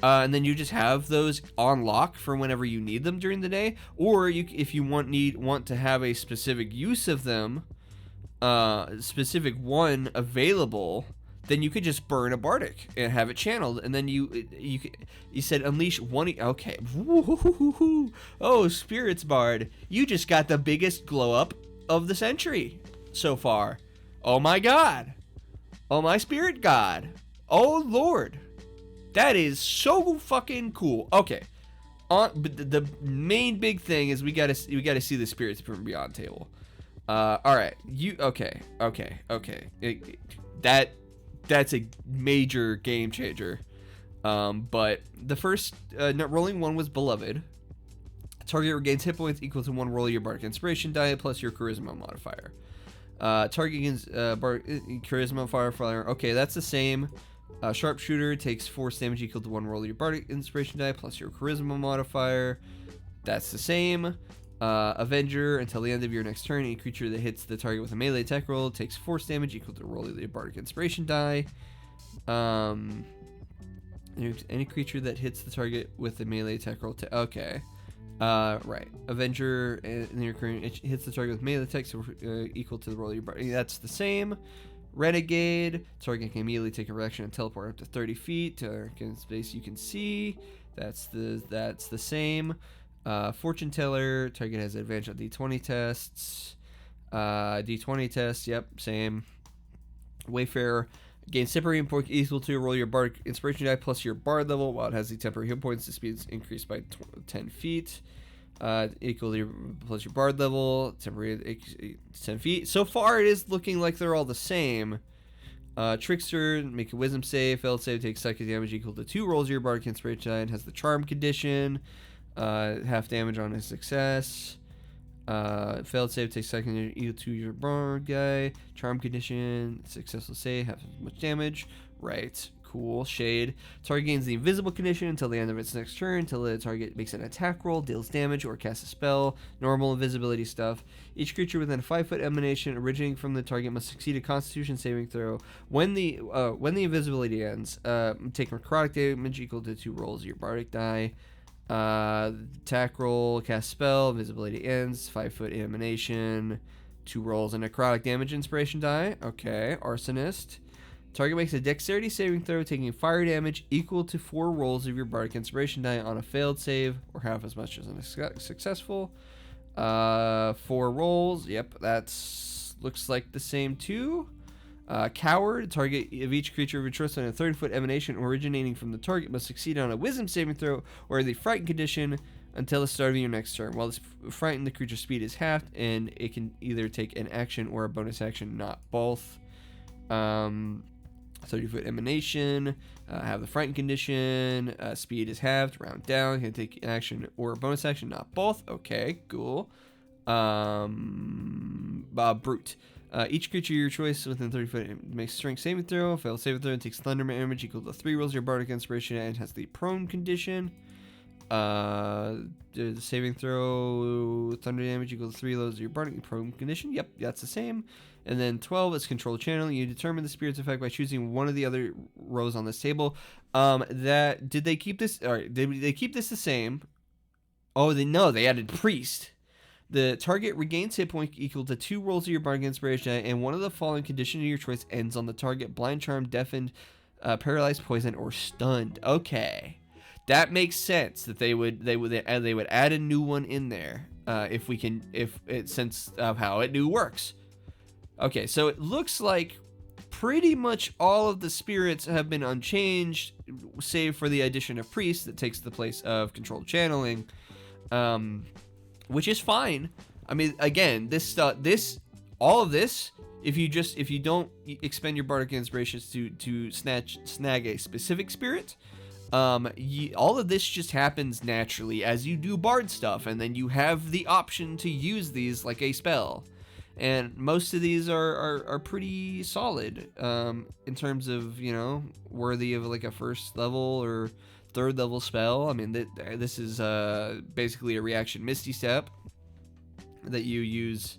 and then you just have those on lock for whenever you need them during the day. Or if you want to have a specific use of them, specific one available, then you could just burn a Bardic and have it channeled, and then you said unleash one. Okay. Oh, Spirits Bard, you just got the biggest glow up of the century so far. Oh my god. Oh my spirit god. Oh lord. That is so fucking cool. Okay. But the main big thing is we gotta see the Spirits from Beyond table. All right. Okay. That's a major game changer. But the first rolling one was Beloved. Target regains hit points equal to one roll of your Bardic Inspiration die plus your Charisma modifier. Target gains Charisma modifier. Okay, that's the same. Sharpshooter takes force damage equal to one roll of your Bardic Inspiration die plus your Charisma modifier. That's the same. Avenger, until the end of your next turn, any creature that hits the target with a melee attack roll takes force damage equal to a roll of the Bardic Inspiration die. Any creature that hits the target with a melee attack roll okay. Right. Avenger, it hits the target with melee attack, so equal to the roll of your Bardic. That's the same. Renegade, target can immediately take a reaction and teleport up to 30 feet to a space you can see. That's the same. Fortune Teller, target has advantage on D20 tests. D20 test. Yep, same. Wayfarer gains temporary hit point equal to roll your bard inspiration die plus your bard level. While it has the temporary hit points, the speed is increased by 10 feet. Equal to plus your bard level. Temporary 10 feet. So far, it is looking like they're all the same. Trickster, make a wisdom save. Failed save takes psychic damage equal to 2 rolls of your bardic inspiration die and has the charm condition. Half damage on his success. Failed save takes second damage equal to your bard guy. Charm condition. Successful save, half as much damage. Right. Cool. Shade. Target gains the invisible condition until the end of its next turn, until the target makes an attack roll, deals damage, or casts a spell. Normal invisibility stuff. Each creature within a 5-foot emanation originating from the target must succeed a Constitution saving throw. When the invisibility ends, take necrotic damage equal to 2 rolls of your bardic die. Attack roll, cast spell, invisibility ends, 5-foot emanation, 2 rolls of necrotic damage inspiration die. Okay. Arsonist. Target makes a dexterity saving throw, taking fire damage equal to 4 rolls of your bardic inspiration die on a failed save, or half as much as a successful. 4 rolls. Yep, that's looks like the same too. Coward. Target of each creature of your choice on a 30-foot emanation originating from the target must succeed on a wisdom saving throw or the frightened condition until the start of your next turn. While this frightened, the creature's speed is halved, and it can either take an action or a bonus action, not both. 30-foot emanation, have the frightened condition, speed is halved, round down, can take an action or a bonus action, not both. Okay, cool. Brute. Each creature of your choice within 30 foot makes strength saving throw, fails saving throw, and takes thunder damage equal to 3 rolls of your bardic inspiration and has the prone condition. The saving throw, thunder damage equal to 3 rolls of your bardic prone condition. Yep, that's the same. And then 12 is control channeling. You determine the spirit's effect by choosing one of the other rows on this table. Did they keep this? All right, did they keep this the same? Oh, they added priest. The target regains hit point equal to 2 rolls of your bardic inspiration, and one of the following conditions of your choice ends on the target: blind, charmed, deafened, paralyzed, poisoned, or stunned. Okay, that makes sense. That they would add a new one in there since of how it new works. Okay, so it looks like pretty much all of the spirits have been unchanged, save for the addition of priest that takes the place of controlled channeling, which is fine. I mean, again, all of this, if you don't expend your bardic inspirations to snag a specific spirit, all of this just happens naturally as you do bard stuff, and then you have the option to use these like a spell. And most of these are pretty solid in terms of, worthy of like a first level or third level spell. I mean, this is basically a reaction Misty Step that you use.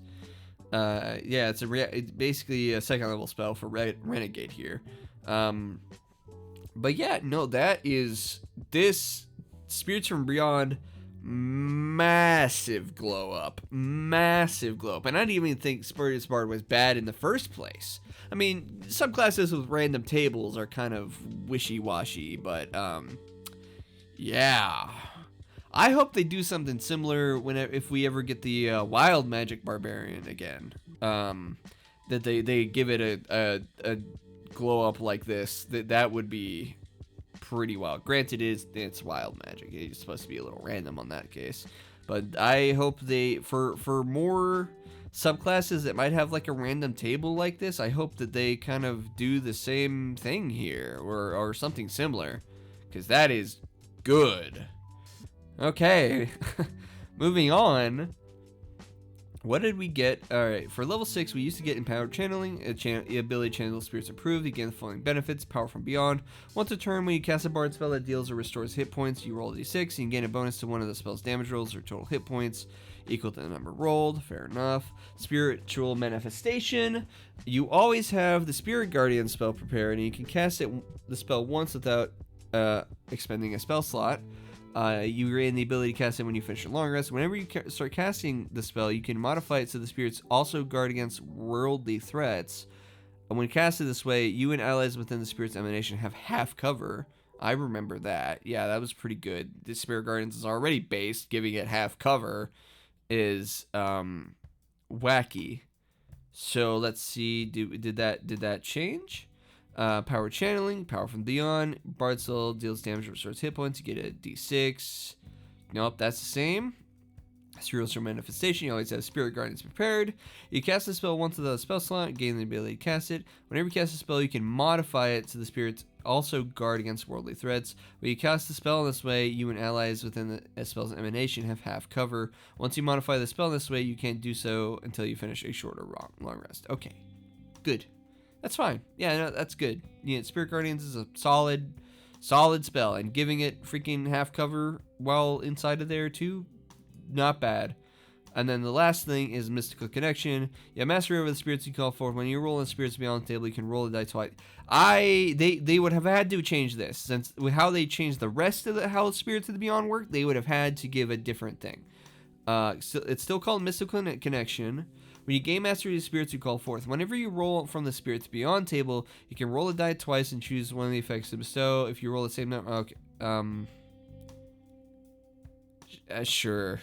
It's basically a second level spell for Renegade here. But yeah, no, this Spirits from Beyond. Massive glow up, and I didn't even think Spurious Bard was bad in the first place. I mean, subclasses with random tables are kind of wishy-washy, but yeah, I hope they do something similar if we ever get the Wild Magic Barbarian again. That they give it a glow up like this. That would be pretty wild. Granted, it's wild magic. It's supposed to be a little random on that case, but I hope they for more subclasses that might have like a random table like this, I hope that they kind of do the same thing here or something similar, because that is good. Okay. Moving on. What did we get? Alright, for level 6, we used to get Empowered Channeling, the ability to channel spirits approved. You gain the following benefits: Power from Beyond. Once a turn, when you cast a bard spell that deals or restores hit points, you roll a d6. You can gain a bonus to one of the spell's damage rolls or total hit points equal to the number rolled. Fair enough. Spiritual Manifestation. You always have the Spirit Guardian spell prepared, and you can cast the spell once without expending a spell slot. You gain the ability to cast it when you finish a long rest. Whenever you start casting the spell, you can modify it so the spirits also guard against worldly threats. And when casted this way, you and allies within the spirit's emanation have half cover. I remember that. Yeah, that was pretty good. The Spirit Guardians is already based. Giving it half cover is wacky. So let's see. Did that change? Power channeling, power from beyond. Bard Soul deals damage, restores hit points. You get a d6. Nope, that's the same. Cereals for manifestation. You always have Spirit Guardians prepared. You cast a spell once without a spell slot, gain the ability to cast it. Whenever you cast a spell, you can modify it so the spirits also guard against worldly threats. When you cast the spell in this way, you and allies within the spell's emanation have half cover. Once you modify the spell in this way, you can't do so until you finish a short or long rest. Okay, good. That's fine. Yeah, no, that's good. Yeah, Spirit Guardians is a solid spell, and giving it freaking half cover while inside of there too, not bad. And then the last thing is Mystical Connection. Yeah, mastery over the spirits you call forth. When you roll in spirits beyond the table, you can roll a die twice. They would have had to change this, since with how they changed the rest of how spirits of the beyond work. They would have had to give a different thing. So it's still called Mystical Connection. When you gain mastery of the spirits you call forth, whenever you roll from the spirits beyond table, you can roll a die twice and choose one of the effects to bestow. If you roll the same number, okay. Sure.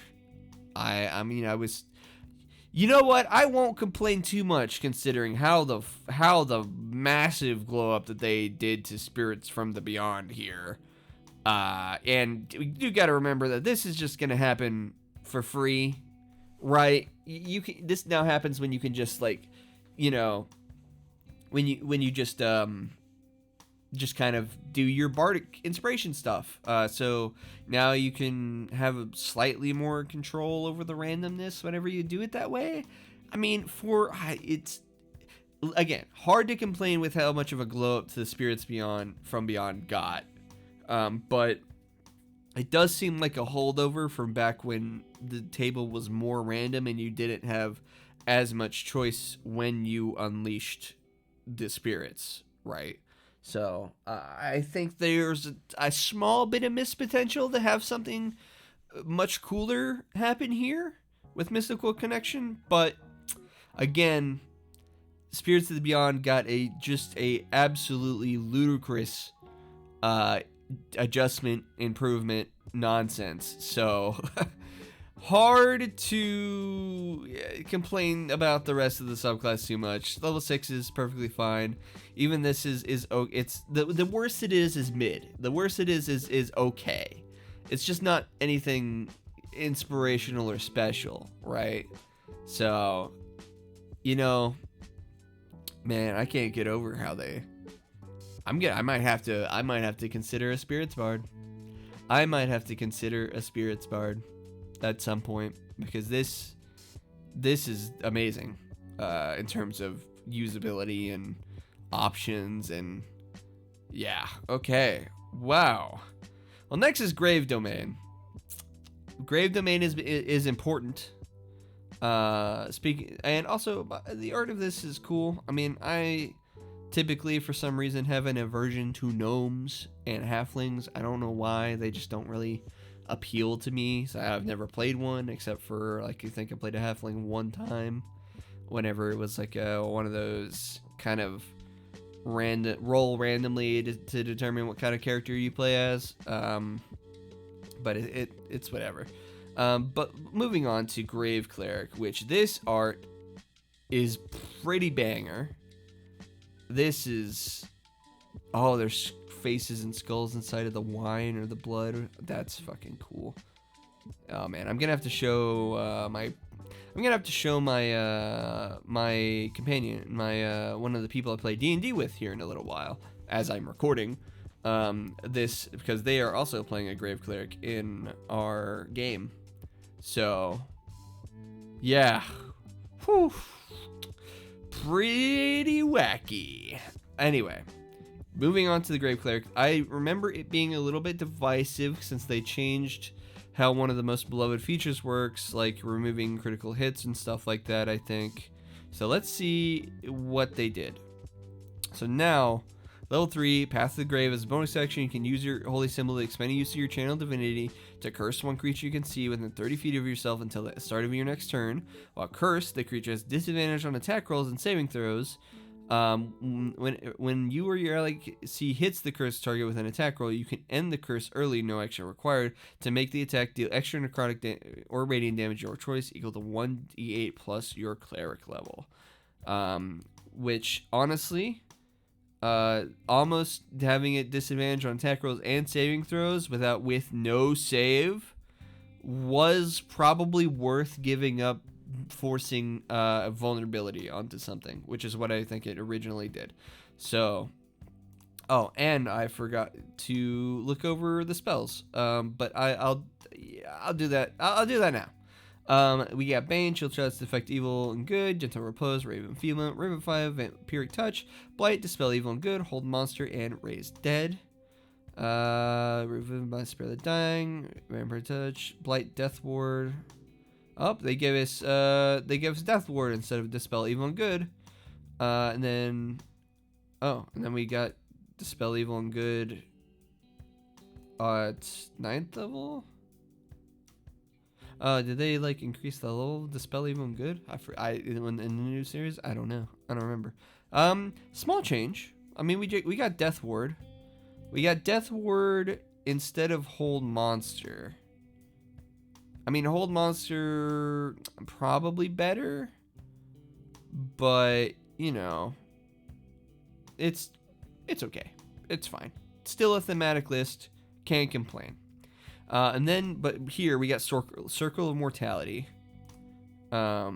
I mean, I was. You know what? I won't complain too much considering how the massive glow up that they did to spirits from the beyond here. And you got to remember that this is just gonna happen for free, right? You can. This now happens when you can just like, when you just kind of do your bardic inspiration stuff. So now you can have a slightly more control over the randomness whenever you do it that way. I mean, it's again hard to complain with how much of a glow up to the spirits from beyond got, but it does seem like a holdover from back when the table was more random and you didn't have as much choice when you unleashed the spirits, right? So I think there's a small bit of missed potential to have something much cooler happen here with Mystical Connection. But again, Spirits of the Beyond got just a absolutely ludicrous adjustment, improvement, nonsense. So hard to complain about the rest of the subclass too much. Level 6 is perfectly fine. Even this is it's the worst it is mid. The worst it is okay. It's just not anything inspirational or special, right? So, man, I can't get over how they. I might have to consider a Spirits Bard. I might have to consider a Spirits Bard at some point, because this is amazing in terms of usability and options, and yeah, okay, wow. Well, next is Grave Domain. Grave Domain is important. Speaking, and also the art of this is cool. I mean, I typically for some reason have an aversion to gnomes and halflings. I don't know why, they just don't really appeal to me. So I've never played one, except for like I think I played a halfling one time whenever it was like one of those kind of roll randomly to determine what kind of character you play as, but it's whatever. But moving on to Grave Cleric, which this art is pretty banger. This is there's faces and skulls inside of the wine or the blood. That's fucking cool. Oh man, I'm gonna have to show my companion, my one of the people I play D&D with here in a little while, as I'm recording this, because they are also playing a Grave Cleric in our game. So yeah, whew, pretty wacky. Anyway, moving on to the Grave Cleric, I remember it being a little bit divisive since they changed how one of the most beloved features works, like removing critical hits and stuff like that, I think. So let's see what they did. So now, level 3, Path of the Grave is a bonus action. You can use your holy symbol to expend use of your channel divinity to curse one creature you can see within 30 feet of yourself until the start of your next turn. While cursed, the creature has disadvantage on attack rolls and saving throws. When you or your ally hits the cursed target with an attack roll, you can end the curse early, no action required, to make the attack deal extra necrotic or radiant damage your choice, equal to 1d8 plus your cleric level. which honestly, almost having it disadvantage on attack rolls and saving throws with no save was probably worth giving up, forcing vulnerability onto something, which is what I think it originally did. So, oh, and I forgot to look over the spells. But I'll do that. I'll do that now. We got Bane, Chill Trust, Defect Evil and Good, Gentle Repose, Raven Female, Revivify, Vampiric Touch, Blight, Dispel Evil and Good, Hold Monster, and Raise Dead. Revivify, Spare the Dying, Vampire Touch, Blight, Death Ward. Oh, they gave us Death Ward instead of Dispel Evil and Good. And then we got Dispel Evil and Good at 9th level. Did they like increase the level of Dispel Evil and Good? In the new series, I don't know. I don't remember. Small change. I mean, we got Death Ward. We got Death Ward instead of Hold Monster. I mean, Hold Monster probably better, but you know, it's okay. It's fine. Still a thematic list. Can't complain. But here we got Circle of Mortality. Oh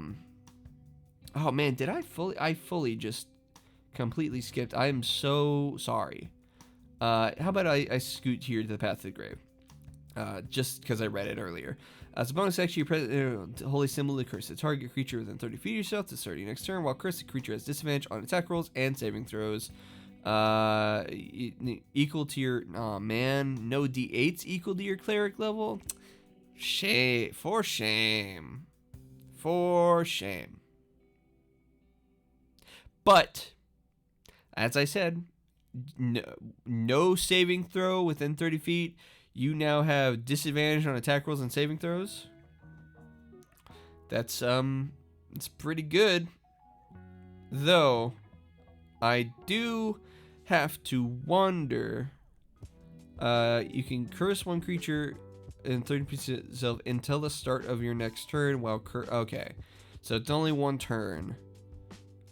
man, I fully just completely skipped. I am so sorry. How about I scoot here to the Path to the Grave? Just because I read it earlier. As a bonus action, you present Holy Symbol to curse the target creature within 30 feet of yourself to start your next turn, while curse the creature has disadvantage on attack rolls and saving throws. Equal to your no d8s equal to your cleric level. For shame. But as I said, no saving throw within 30 feet. You now have disadvantage on attack rolls and saving throws. It's pretty good, though. I do have to wonder. You can curse one creature in 30 pieces of itself until the start of your next turn. Okay, so it's only one turn.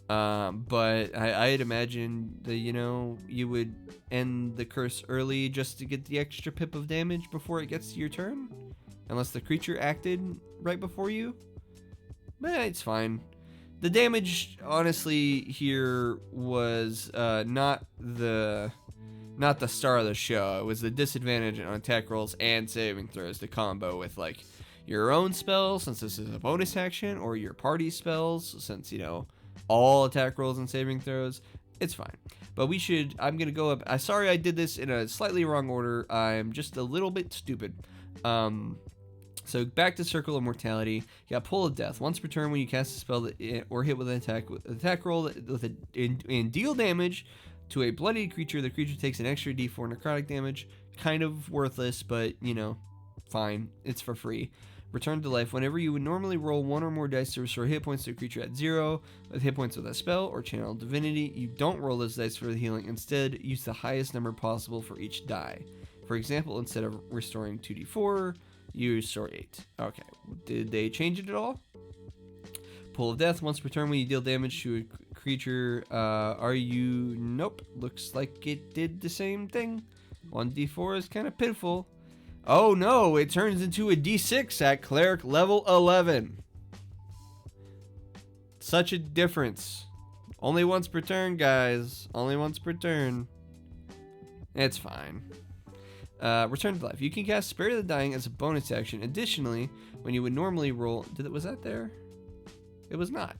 But I'd imagine that you would end the curse early just to get the extra pip of damage before it gets to your turn, unless the creature acted right before you. But it's fine. The damage, honestly, here was not the star of the show. It was the disadvantage on attack rolls and saving throws to combo with like your own spells, since this is a bonus action, or your party spells, since all attack rolls and saving throws. It's fine. But I'm gonna go up. Sorry, I did this in a slightly wrong order. I'm just a little bit stupid. So back to Circle of Mortality. You got Pull of Death. Once per turn, when you cast a spell or hit with an attack roll and deal damage to a bloodied creature, the creature takes an extra d4 necrotic damage. Kind of worthless, but fine. It's for free. Return to life. Whenever you would normally roll one or more dice to restore hit points to a creature at 0 with hit points with a spell or channel divinity, you don't roll those dice for the healing. Instead, use the highest number possible for each die. For example, instead of restoring 2d4, you restore 8. Okay, did they change it at all? Pull of Death. Once per turn, when you deal damage to a creature, nope. Looks like it did the same thing. 1d4 is kind of pitiful. Oh no, it turns into a d6 at Cleric level 11. Such a difference. Only once per turn, guys. Only once per turn. It's fine. Return to life. You can cast Spirit of the Dying as a bonus action. Additionally, when you would normally roll... Was that there? It was not.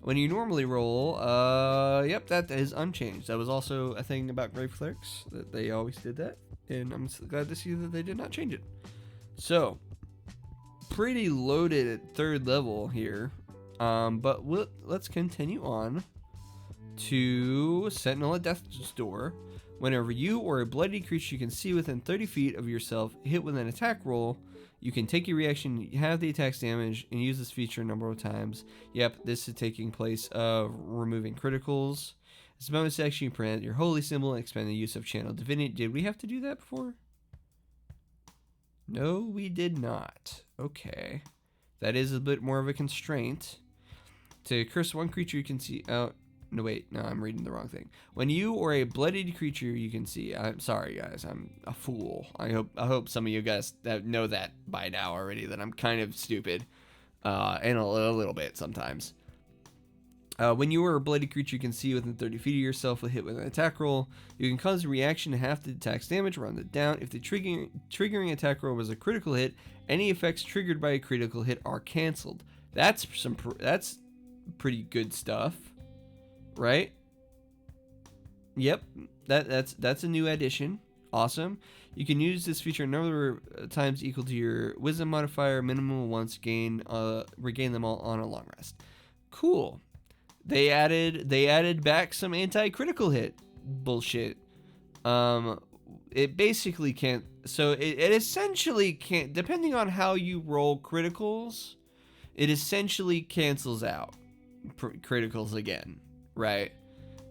When you normally roll, yep, that is unchanged. That was also a thing about Grave Clerics, that they always did that. And I'm glad to see that they did not change it. So, pretty loaded at 3rd level here. But let's continue on to Sentinel at Death's Door. Whenever you or a bloody creature you can see within 30 feet of yourself hit with an attack roll, you can take your reaction, have the attack's damage, and use this feature a number of times. Yep, this is taking place of removing criticals. As a bonus action, you print your holy symbol and expand the use of channel divinity. Did we have to do that before? No, we did not. Okay. That is a bit more of a constraint. To curse one creature you can see. Oh, no, wait. No, I'm reading the wrong thing. When you or a bloodied creature you can see. I'm sorry, guys. I'm a fool. I hope some of you guys that know that by now already, that I'm kind of stupid. And a little bit sometimes. When you or a bloodied creature you can see within 30 feet of yourself will hit with an attack roll, you can cause a reaction to half the attack's damage, round it down. If the triggering attack roll was a critical hit, any effects triggered by a critical hit are canceled. That's pretty good stuff, right? Yep, that's a new addition. Awesome. You can use this feature a number of times equal to your wisdom modifier, minimum once, regain them all on a long rest. Cool. They added back some anti-critical hit bullshit. It basically can't. So it essentially can't. Depending on how you roll criticals, it essentially cancels out criticals again, right?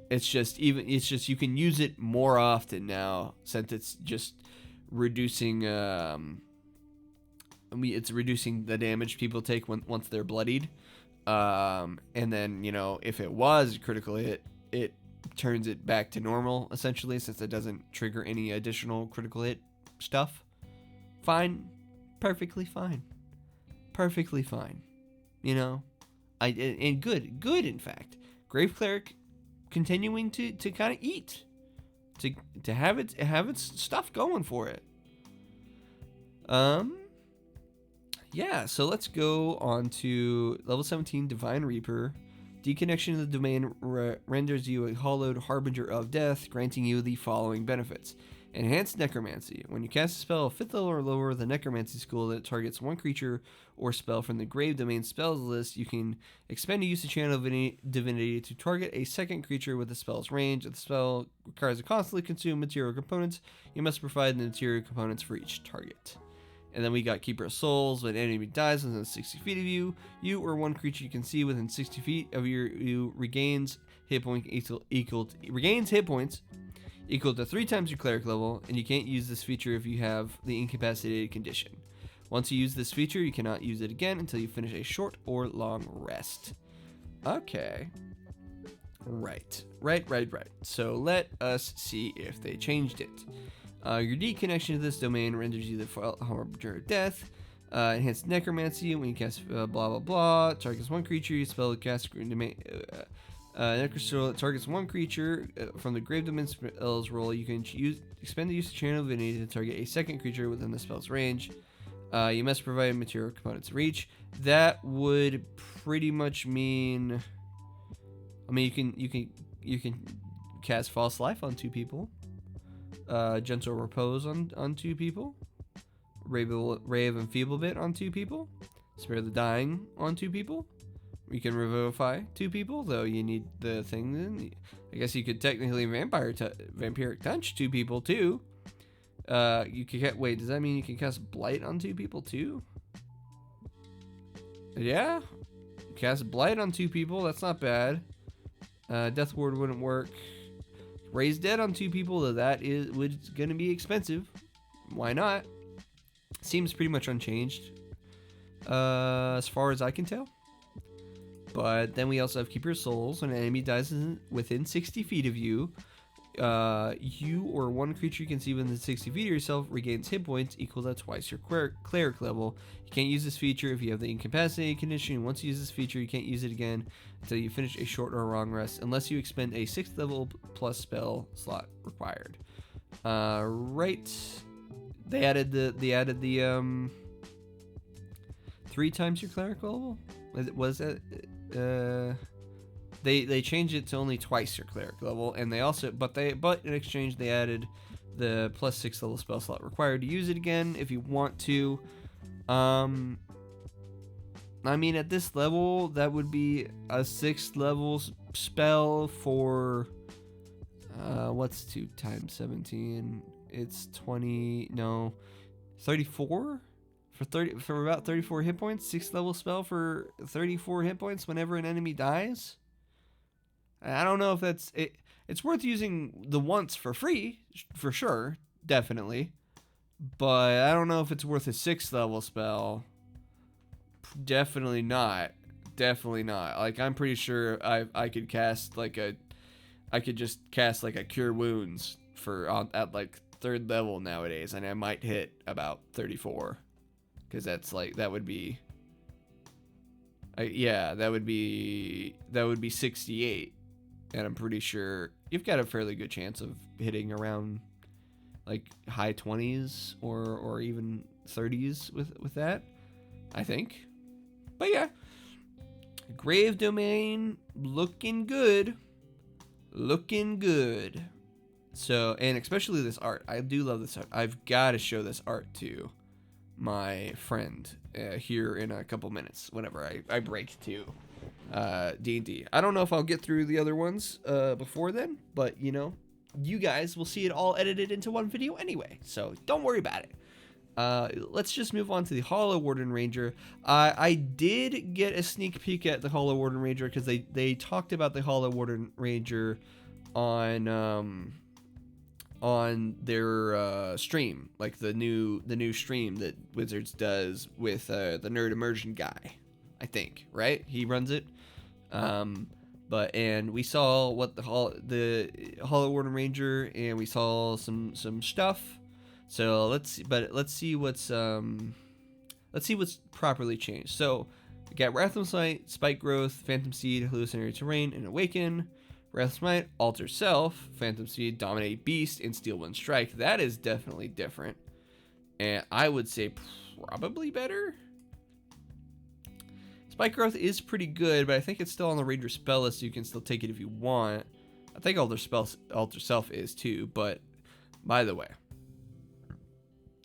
It's just you can use it more often now since it's just reducing. It's reducing the damage people take once they're bloodied. And then, if it was a critical hit, it turns it back to normal, essentially, since it doesn't trigger any additional critical hit stuff. Fine. Perfectly fine. Perfectly fine. And good, in fact. Grave Cleric continuing to kind of eat. To have its stuff going for it. Yeah, so let's go on to level 17, Divine Reaper. Deconnection of the domain renders you a hallowed harbinger of death, granting you the following benefits. Enhanced Necromancy. When you cast a spell of 5th level or lower, the Necromancy school that targets one creature or spell from the Grave Domain spells list, you can expend a usage channel of any divinity to target a second creature with the spell's range. If the spell requires to constantly consume material components, you must provide the material components for each target. And then we got Keeper of Souls. When an enemy dies within 60 feet of you, you or one creature you can see within 60 feet of you regains hit points equal to 3 times your cleric level, and you can't use this feature if you have the incapacitated condition. Once you use this feature, you cannot use it again until you finish a short or long rest. Okay. Right. So let us see if they changed it. Your deconnection to this domain renders you the harbinger of death. Enhanced Necromancy. When you cast blah blah blah, targets one creature. You spell cast Necromancy targets one creature from the Grave Domain spells roll. You can expend the use of Channel Divinity to target a second creature within the spell's range. You must provide material components for each. That would pretty much mean. I mean, you can cast False Life on 2 people. Gentle Repose on 2 people. Ray of Enfeeblement on 2 people. Spare the Dying on 2 people. You can Revivify 2 people, though you need the thing. Then I guess you could technically Vampiric Touch 2 people too. You could get. Wait, does that mean you can cast Blight on 2 people too? Yeah, cast Blight on 2 people. That's not bad. Death Ward wouldn't work. Raise Dead on 2 people, though that would gonna be expensive. Why not? Seems pretty much unchanged, as far as I can tell. But then we also have Keeper of Souls. When an enemy dies within 60 feet of you, you or one creature you can see within 60 feet of yourself regains hit points equal to twice your cleric level. You can't use this feature if you have the incapacitated condition. Once you use this feature, you can't use it again until you finish a short or long rest, unless you expend a 6th level plus spell slot required. Right. They added the 3 times your cleric level. Was it? They changed it to only twice your cleric level, and they also but in exchange they added the plus 6 level spell slot required to use it again if you want to. I mean, at this level, that would be a 6th level spell for what's 2 times 17? It's 20. No, 34. For about 34 hit points, 6th level spell for 34 hit points whenever an enemy dies. I don't know if that's it. It's worth using the once for free, for sure, definitely. But I don't know if it's worth a 6th level spell. Definitely not. definitely not. Like, I'm pretty sure I could cast I could just cast like a Cure Wounds at like 3rd level nowadays, and I might hit about 34, because that would be 68, and I'm pretty sure you've got a fairly good chance of hitting around like high 20s or even 30s with that, I think. But yeah, Grave Domain looking good. So, and especially this art. I do love this art. I've got to show this art to my friend here in a couple minutes whenever I break to D&D. I don't know if I'll get through the other ones before then, but you know, you guys will see it all edited into one video anyway, so don't worry about it. Let's just move on to the Hollow Warden Ranger. I did get a sneak peek at the Hollow Warden Ranger because they talked about the Hollow Warden Ranger on their stream, like the new stream that Wizards does with the Nerd Immersion guy, I think, right? He runs it. And we saw what the Hollow Warden Ranger, and we saw some stuff. So let's see what's properly changed. So we got Wrathful Smite, Spike Growth, Phantom Seed, Hallucinatory Terrain, and Awaken. Wrathful Smite, Alter Self, Phantom Seed, Dominate Beast, and Steel Wind Strike. That is definitely different, and I would say probably better. Spike Growth is pretty good, but I think it's still on the Ranger spell list, so you can still take it if you want. I think Alter Self is too, but by the way,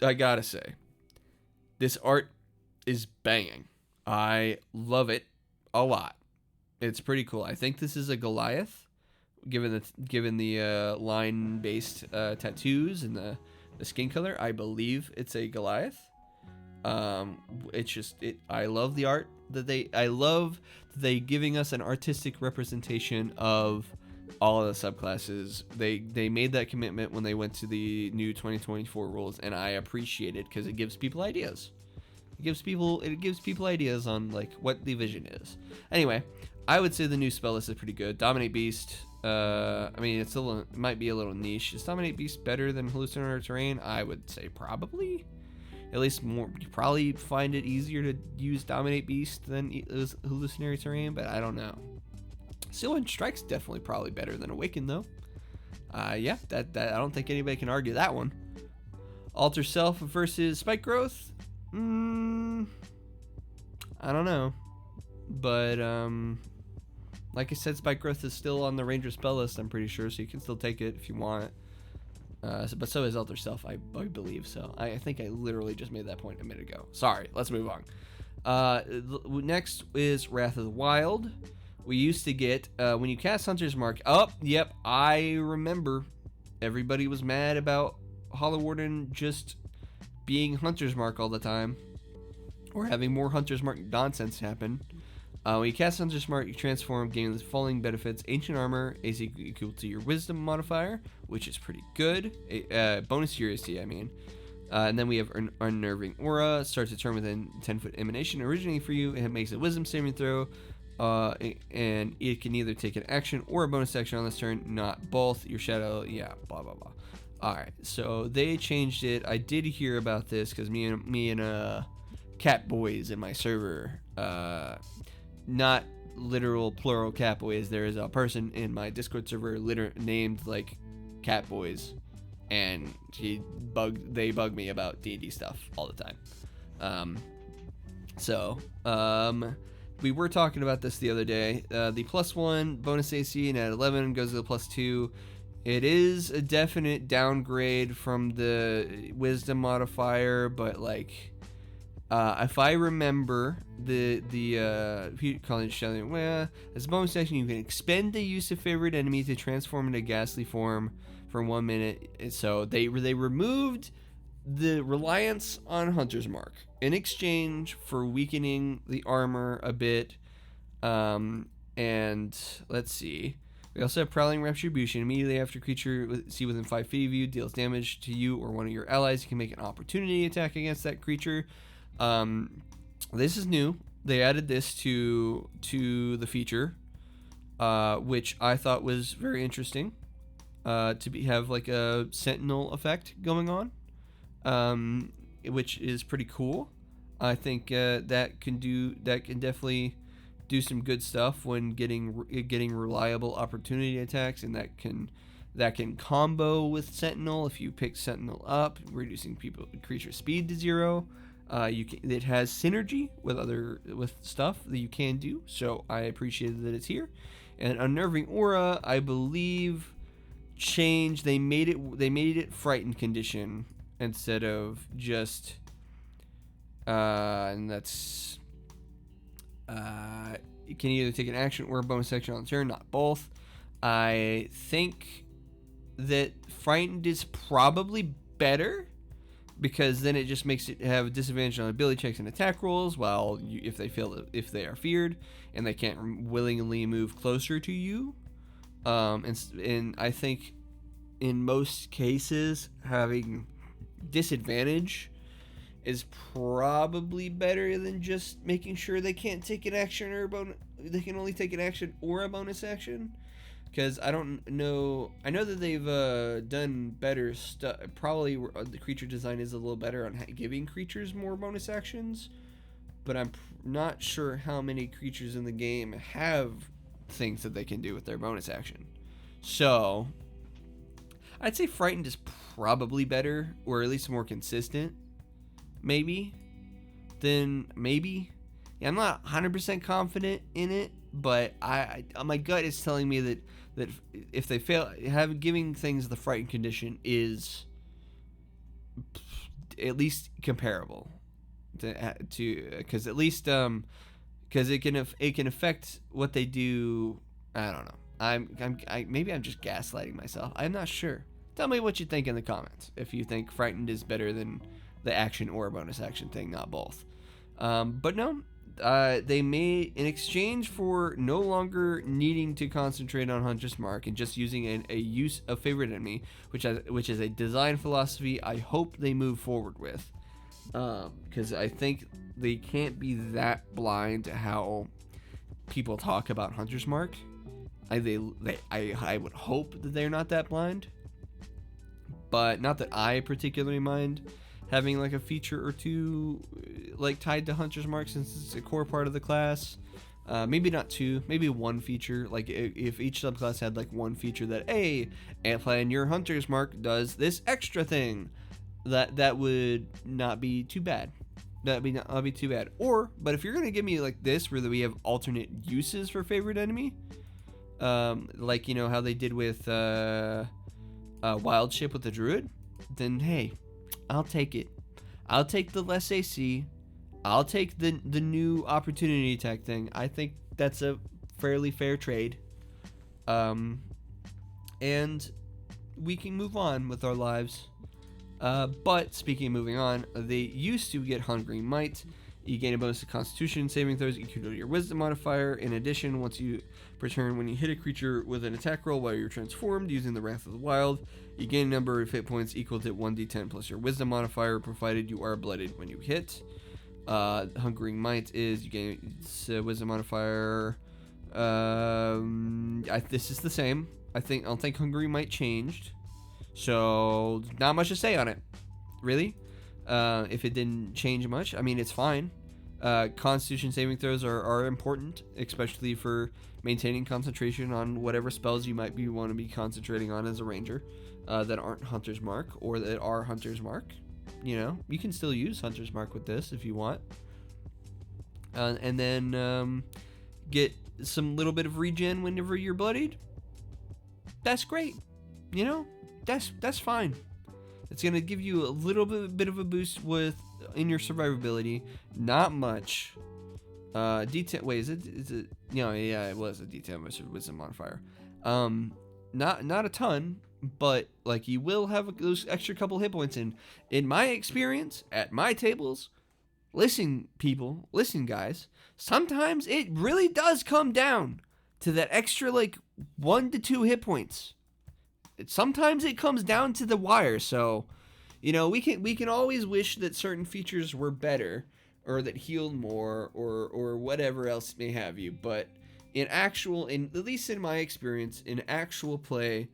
I gotta say, this art is banging. I love it a lot. It's pretty cool. I think this is a Goliath, given the line-based tattoos and the skin color. I believe it's a Goliath. I love the art I love they giving us an artistic representation of all of the subclasses. They made that commitment when they went to the new 2024 rules, and I appreciate it because it gives people ideas. It gives people ideas on like what the vision is. Anyway, I would say the new spell list is pretty good. Dominate Beast. I mean, it might be a little niche. Is Dominate Beast better than Hallucinatory Terrain? I would say probably. At least more. You probably find it easier to use Dominate Beast than Hallucinatory Terrain, but I don't know. Steel Wind Strike's definitely probably better than Awaken, though. Yeah, that I don't think anybody can argue that one. Alter Self versus Spike Growth. I don't know, but like I said, Spike Growth is still on the Ranger spell list, I'm pretty sure, so you can still take it if you want. But so is Alter Self, I believe. So I think I literally just made that point a minute ago. Sorry, let's move on. Next is Wrath of the Wild. We used to get, when you cast Hunter's Mark, yep, I remember. Everybody was mad about Hollow Warden just being Hunter's Mark all the time, or having more Hunter's Mark nonsense happen. When you cast Hunter's Mark, you transform, gaining the following benefits: Ancient Armor, AC equal to your Wisdom modifier, which is pretty good. Bonus Curiosity, I mean. And then we have Unnerving Aura, starts a turn within 10-foot emanation originating for you, and it makes a Wisdom saving throw. And it can either take an action or a bonus action on this turn, not both. Your shadow, yeah, blah blah blah. Alright, so they changed it. I did hear about this because me and cat boys in my server, not literal plural cat boys. There is a person in my Discord server named like cat boys, and they bug me about D&D stuff all the time. We were talking about this the other day. The +1 bonus AC and at 11 goes to the +2. It is a definite downgrade from the Wisdom modifier, but like, if I remember the calling it, well, as a bonus action, you can expend the use of favorite enemy to transform into ghastly form for 1 minute. So they removed the reliance on Hunter's Mark in exchange for weakening the armor a bit. And let's see. We also have Prowling Retribution. Immediately after creature within 5 feet of you deals damage to you or one of your allies, you can make an opportunity attack against that creature. This is new. they added this to the feature, which I thought was very interesting. Have like a sentinel effect going on, which is pretty cool. I think that can definitely do some good stuff when getting reliable opportunity attacks, and that can combo with Sentinel if you pick Sentinel up, reducing creature speed to 0. It has synergy with stuff that you can do, so I appreciated that it's here. And Unnerving Aura, I believe, changed. They made it frightened condition instead of just and that's you can either take an action or a bonus action on turn, not both. I think that frightened is probably better, because then it just makes it have a disadvantage on ability checks and attack rolls, while if they are feared and they can't willingly move closer to you. And I think in most cases having disadvantage is probably better than just making sure they can't take an action they can only take an action or a bonus action. Because I know that they've done better stuff. Probably the creature design is a little better on giving creatures more bonus actions, but I'm not sure how many creatures in the game have things that they can do with their bonus action. So I'd say frightened is probably better, or at least more consistent, maybe. Yeah, I'm not 100% confident in it, but my gut is telling me that if they fail, giving things the frightened condition is at least comparable to because at least because it can affect what they do. I don't know. Maybe I'm just gaslighting myself. I'm not sure. Tell me what you think in the comments if you think frightened is better than the action or bonus action thing, not both. But no. They made, in exchange for no longer needing to concentrate on Hunter's Mark and just using a use of favorite enemy, which is a design philosophy I hope they move forward with, because I think they can't be that blind to how people talk about Hunter's Mark. I would hope that they're not that blind, but not that I particularly mind having like a feature or two like tied to Hunter's Mark, since it's a core part of the class. Maybe not two, maybe one feature. Like if each subclass had like one feature that, hey, amplifying your Hunter's Mark does this extra thing, that would not be too bad. That'd not be too bad. But if you're gonna give me like this, where we have alternate uses for favorite enemy, like how they did with Wild Ship with the Druid, then hey, I'll take it. I'll take the less AC. I'll take the new opportunity attack thing. I think that's a fairly fair trade. And we can move on with our lives. But speaking of moving on, they used to get Hungry Might. You gain a bonus to Constitution saving throws equal to your Wisdom modifier. In addition, when you hit a creature with an attack roll while you're transformed using the Wrath of the Wild, you gain a number of hit points equal to 1d10 plus your Wisdom modifier, provided you are blooded when you hit. Hungering Might is you gain Wisdom modifier. This is the same. I don't think Hungering Might changed, so not much to say on it, really. If it didn't change much, I mean, it's fine. Constitution saving throws are important, especially for maintaining concentration on whatever spells you might want to be concentrating on as a ranger, that aren't Hunter's Mark or that are Hunter's Mark. You can still use Hunter's Mark with this if you want. And then get some little bit of regen whenever you're bloodied. That's great. That's fine. It's gonna give you a little bit of a boost in your survivability. Not much. D10. Wait, is it? Yeah, it was a D10 Wisdom modifier. Not a ton, but like you will have those extra couple hit points. In my experience at my tables, listen guys. Sometimes it really does come down to that extra like 1 to 2 hit points. Sometimes it comes down to the wire, so we can always wish that certain features were better, or that healed more, or whatever else may have you. But at least in my experience, in actual play,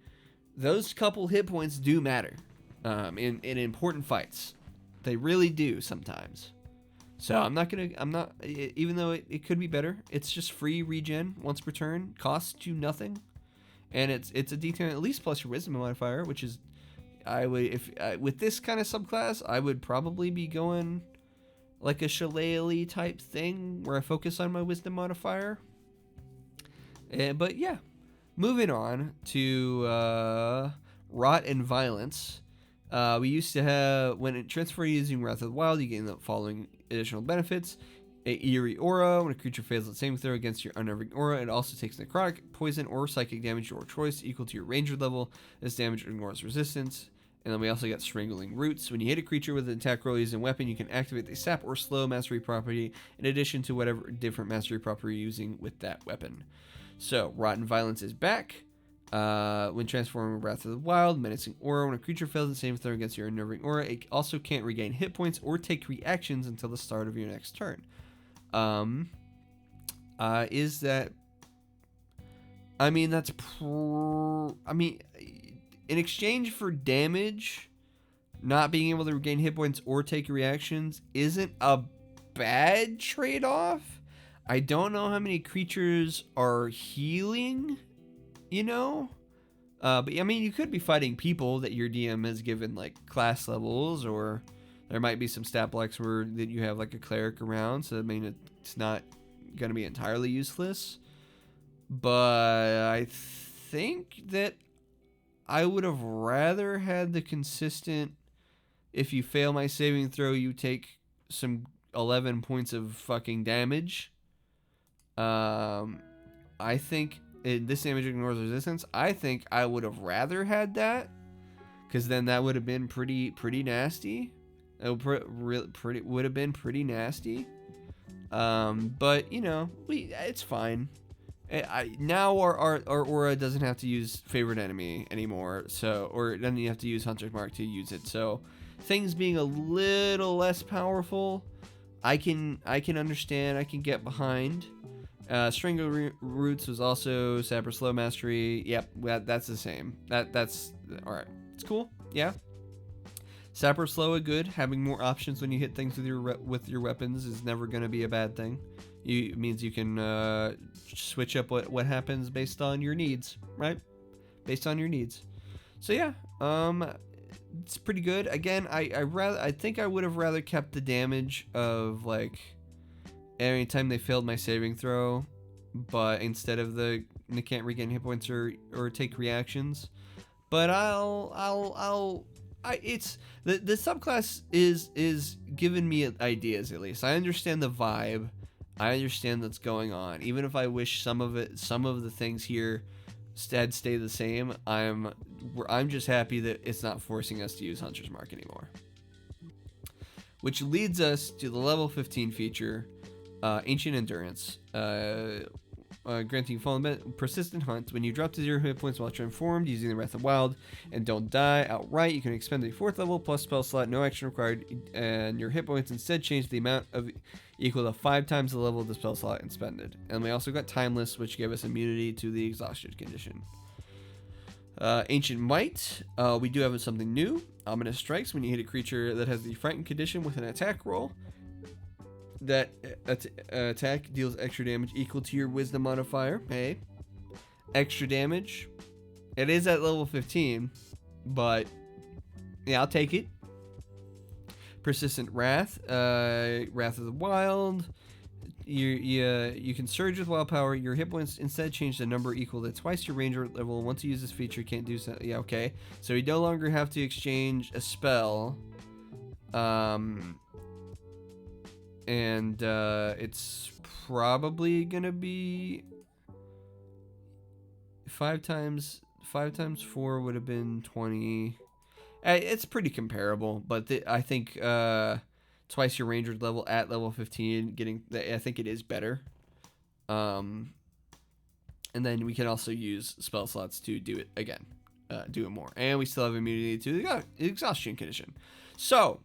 those couple hit points do matter in important fights. They really do sometimes. So even though it could be better, it's just free regen once per turn, costs you nothing, and it's a D10 at least plus your wisdom modifier, which is, with this kind of subclass, I would probably be going like a shillelagh type thing where I focus on my wisdom modifier. But yeah, moving on to Rot and Violence. We used to have, when it transfer using Wrath of the Wild, you gain the following additional benefits. A eerie aura. When a creature fails its saving throw against your unnerving aura, it also takes necrotic, poison, or psychic damage your choice equal to your ranger level. This damage ignores resistance. And then we also got Strangling Roots. When you hit a creature with an attack roll using a weapon, you can activate the sap or slow mastery property in addition to whatever different mastery property you're using with that weapon. So, Rotten Violence is back. When transforming Wrath of the Wild, Menacing Aura. When a creature fails its saving throw against your unnerving aura, it also can't regain hit points or take reactions until the start of your next turn. Is that? I mean, in exchange for damage, not being able to regain hit points or take reactions isn't a bad trade-off. I don't know how many creatures are healing, but I mean, you could be fighting people that your DM has given like class levels, or there might be some stat blocks that you have like a cleric around, so I mean it's not going to be entirely useless. But I think that I would have rather had the consistent, if you fail my saving throw, you take some 11 points of fucking damage. I think this damage ignores resistance. I think I would have rather had that, because then that would have been pretty nasty. It would have been pretty nasty. But it's fine. Now our aura doesn't have to use favorite enemy anymore, or it doesn't have to use Hunter's Mark to use it. So things being a little less powerful, I can understand. I can get behind. Strangle Roots was also Sap or Slow Mastery. Yep, that's the same. That's all right. It's cool. Yeah. Sap or Slow are good. Having more options when you hit things with your weapons is never going to be a bad thing. It means you can switch up what happens based on your needs, right? Based on your needs. So yeah, it's pretty good. Again, I think I would have rather kept the damage of like anytime they failed my saving throw, but instead of they can't regain hit points or take reactions. But it's the subclass is giving me ideas, at least. I understand the vibe. I understand what's going on. Even if I wish some of the things here stay the same, I'm just happy that it's not forcing us to use Hunter's Mark anymore. Which leads us to the level 15 feature, Ancient Endurance. Granting fallen persistent hunt. When you drop to 0 hit points while transformed using the Wrath of Wild and don't die outright, you can expend a 4th level plus spell slot, no action required, and your hit points instead change the amount of equal to 5 times the level of the spell slot expended. And we also got Timeless, which gave us immunity to the exhaustion condition. Ancient Might, we do have something new. Ominous Strikes. When you hit a creature that has the frightened condition with an attack roll, that attack deals extra damage equal to your wisdom modifier. Hey, extra damage. It is at level 15, but yeah, I'll take it. Persistent Wrath. Wrath of the Wild. You can surge with wild power. Your hit points instead change the number equal to twice your ranger level. Once you use this feature, you can't do so. Yeah, okay. So you no longer have to exchange a spell. And it's probably gonna be 5 times 4 would have been 20. It's pretty comparable, but I think twice your ranger level at level 15 I think it is better. And then we can also use spell slots to do it again, do it more, and we still have immunity to the exhaustion condition. So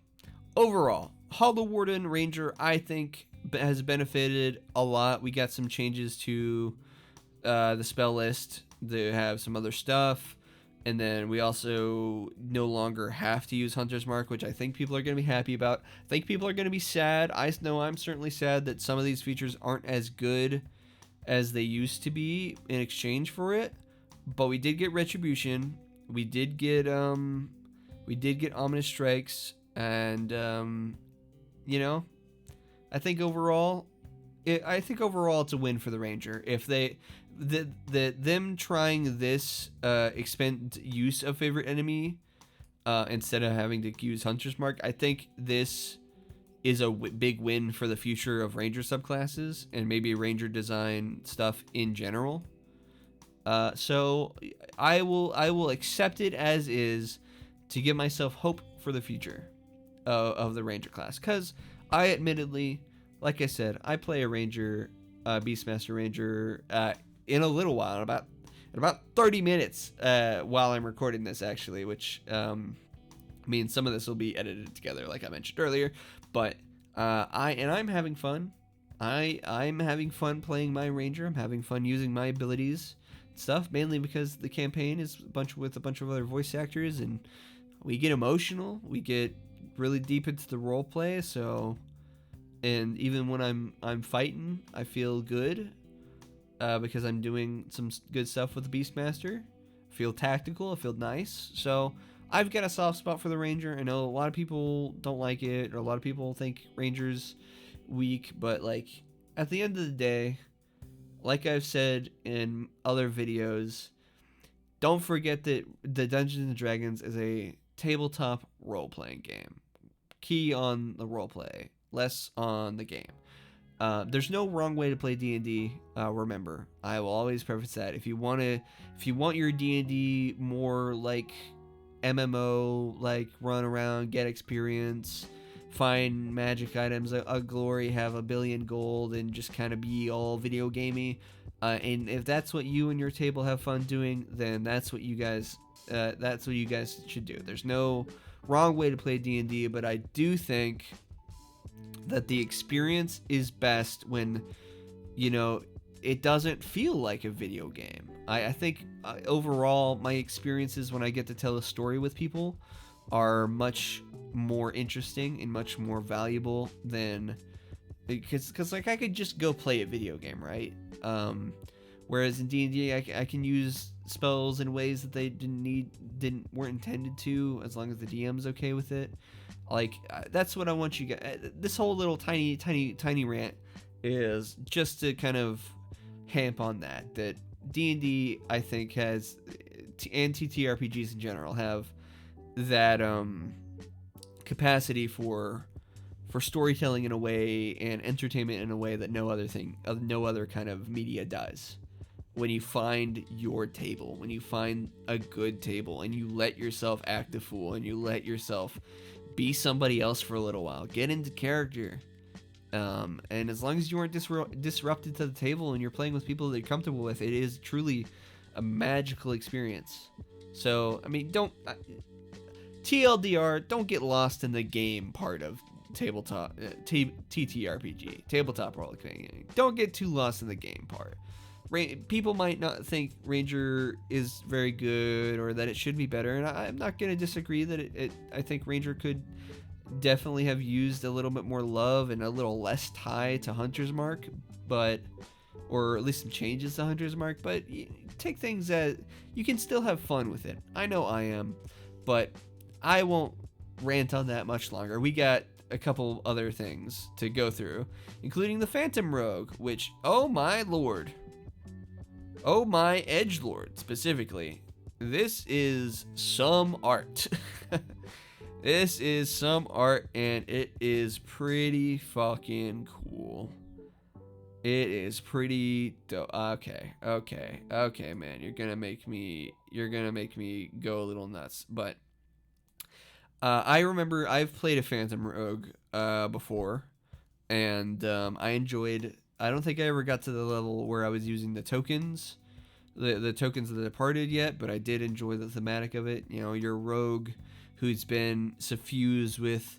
overall, Hollow Warden Ranger, I think, has benefited a lot. We got some changes to the spell list. They have some other stuff. And then we also no longer have to use Hunter's Mark, which I think people are going to be happy about. I think people are going to be sad. I know I'm certainly sad that some of these features aren't as good as they used to be in exchange for it. But we did get Retribution. We did get Ominous Strikes, and you know, I think overall it's a win for the Ranger. If them trying this expend use of favorite enemy instead of having to use Hunter's Mark, I think this is a big win for the future of Ranger subclasses and maybe Ranger design stuff in general. So I will accept it as is to give myself hope for the future of the Ranger class, because I admittedly, like I said, I play a Ranger, Beastmaster Ranger, in a little while, in about 30 minutes while I'm recording this, actually, which means some of this will be edited together, like I mentioned earlier. But I'm having fun. I'm having fun playing my Ranger. I'm having fun using my abilities, stuff, mainly because the campaign is with a bunch of other voice actors, and we get emotional. We get really deep into the role play. So, and even when I'm fighting, I feel good. Because I'm doing some good stuff with the Beastmaster. I feel tactical. I feel nice. So I've got a soft spot for the Ranger. I know a lot of people don't like it, or a lot of people think Ranger's weak, but like at the end of the day, like I've said in other videos, don't forget that the Dungeons and Dragons is a tabletop role-playing game. Key on the roleplay, less on the game. There's no wrong way to play D&D. Remember, I will always preface that if you want your D&D more like MMO, like run around, get experience, find magic items, a glory, have a billion gold, and just kind of be all video gamey. And if that's what you and your table have fun doing, then that's what you guys should do. There's no wrong way to play D&D, but I do think that the experience is best when, it doesn't feel like a video game. I think overall my experiences when I get to tell a story with people are much more interesting and much more valuable than, because like I could just go play a video game, right? Whereas in D&D I can use spells in ways that they weren't intended to, as long as the DM's okay with it. Like, that's what I want you guys. This whole little tiny rant is just to kind of hamp on that D&D, I think, has, and TTRPGs in general, have that capacity for storytelling in a way and entertainment in a way that no other kind of media does. When you find your table, when you find a good table, and you let yourself act a fool, and you let yourself be somebody else for a little while, get into character, and as long as you aren't disrupted to the table and you're playing with people that you're comfortable with, it is truly a magical experience. So, I mean, TLDR, don't get lost in the game part of tabletop TTRPG, tabletop role playing. Don't get too lost in the game part. People might not think Ranger is very good or that it should be better, and I'm not going to disagree that I think Ranger could definitely have used a little bit more love and a little less tie to Hunter's Mark, or at least some changes to Hunter's Mark, but take things as, you can still have fun with it. I know I am, but I won't rant on that much longer. We got a couple other things to go through, including the Phantom Rogue, which, oh my lord. Oh my edgelord, specifically. This is some art. This is some art, and it is pretty fucking cool. It is pretty dope. Okay, man. You're gonna make me go a little nuts. But I remember I've played a Phantom Rogue before, and I enjoyed. I don't think I ever got to the level where I was using the tokens, the tokens of the departed yet, but I did enjoy the thematic of it. Your rogue who's been suffused with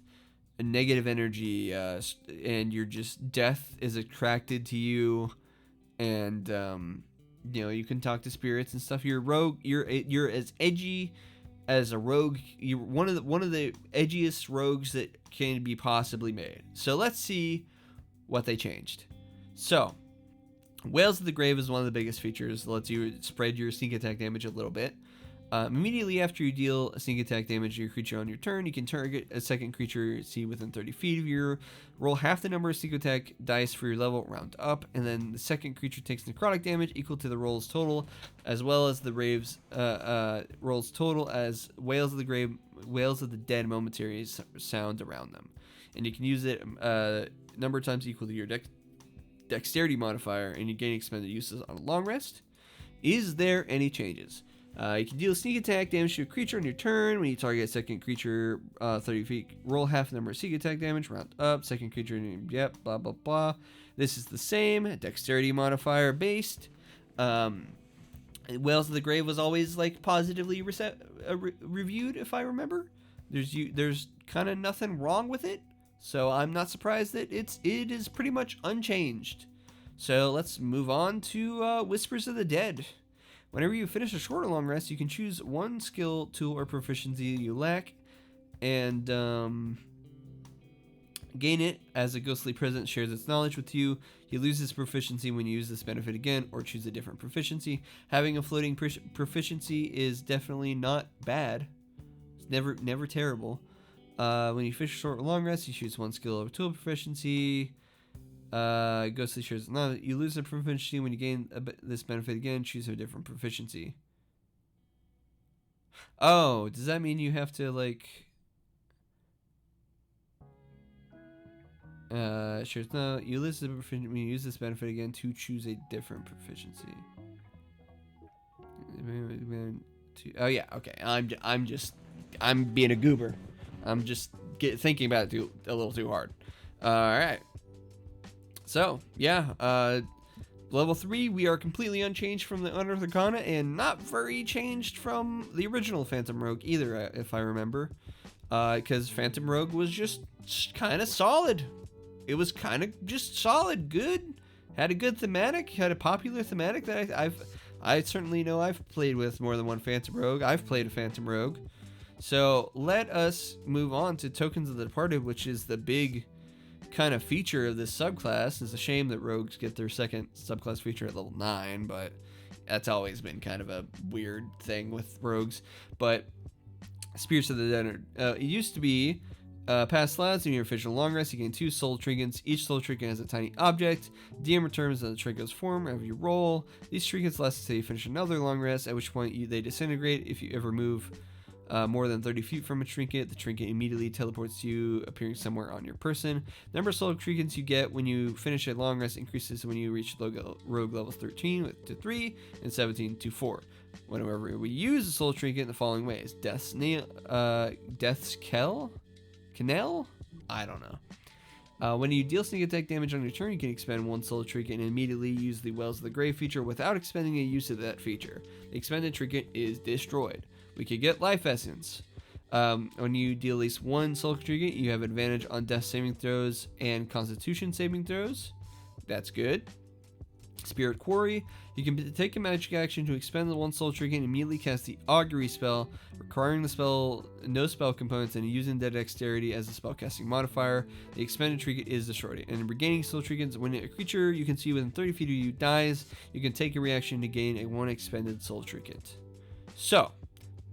a negative energy, and you're just death is attracted to you, and you can talk to spirits and stuff. You're a rogue. You're as edgy as a rogue. You're one of the edgiest rogues that can be possibly made. So let's see what they changed. So, Whales of the Grave is one of the biggest features. It lets you spread your sneak attack damage a little bit. Immediately after you deal a sneak attack damage to your creature on your turn, you can target a second creature within 30 feet of you. Roll half the number of sneak attack dice for your level, round up, and then the second creature takes necrotic damage equal to the rolls total, as well as the raves rolls total as Whales of the Grave, Whales of the Dead momentary sound around them. And you can use it number of times equal to your dexterity modifier, and you gain expended uses on a long rest. Is there any changes? You can deal sneak attack damage to a creature on your turn. When you target a second creature 30 feet, roll half the number of sneak attack damage, round up. Second creature, yep, blah, blah, blah. This is the same, dexterity modifier based. Whales of the Grave was always like positively reviewed, if I remember. There's kind of nothing wrong with it, so I'm not surprised that it is pretty much unchanged. So let's move on to Whispers of the Dead. Whenever you finish a short or long rest, you can choose one skill, tool, or proficiency you lack, and gain it as a ghostly presence shares its knowledge with you. You lose this proficiency when you use this benefit again, or choose a different proficiency. Having a floating proficiency is definitely not bad. It's never terrible. When you finish a short or long rest, you choose one skill or tool proficiency. Ghostly shares. No, you lose a proficiency when you gain this benefit again. Choose a different proficiency. Oh, does that mean you have to like? Shares. No, you lose the proficiency when you use this benefit again to choose a different proficiency. Oh yeah, okay. I'm being a goober. I'm just thinking about it a little too hard. All right. So, yeah, level 3, we are completely unchanged from the Unearthed Arcana, and not very changed from the original Phantom Rogue either, if I remember. Because Phantom Rogue was just kind of solid. It was kind of just solid, good. Had a good thematic, had a popular thematic that I certainly know I've played with more than one Phantom Rogue. I've played a Phantom Rogue. So, let us move on to Tokens of the Departed, which is the big kind of feature of this subclass. It's a shame that rogues get their second subclass feature at level 9, but that's always been kind of a weird thing with rogues. But Spirits of the Dead, it used to be past last in your official long rest, you gain 2 soul trinkets. Each soul trinket has a tiny object. DM returns in the trinket's form whenever you roll. These trinkets last until you finish another long rest, at which point they disintegrate. If you ever move more than 30 feet from a trinket, the trinket immediately teleports to you, appearing somewhere on your person. The number of soul trinkets you get when you finish a long rest increases when you reach rogue level 13 to 3 and 17 to 4. Whenever we use a soul trinket in the following ways: Death's Canal? I don't know. When you deal sneak attack damage on your turn, you can expend one soul trinket and immediately use the Wells of the Grave feature without expending a use of that feature. The expended trinket is destroyed. We could get Life Essence. When you deal at least one soul trinket, you have advantage on death saving throws and constitution saving throws. That's good. Spirit Quarry. You can take a magic action to expend the one soul trinket and immediately cast the Augury spell, requiring the spell no spell components and using the dexterity as a spellcasting modifier. The expended trinket is destroyed. And regaining soul trinkets, when a creature you can see within 30 feet of you dies, you can take a reaction to gain a 1 expended soul trinket. So,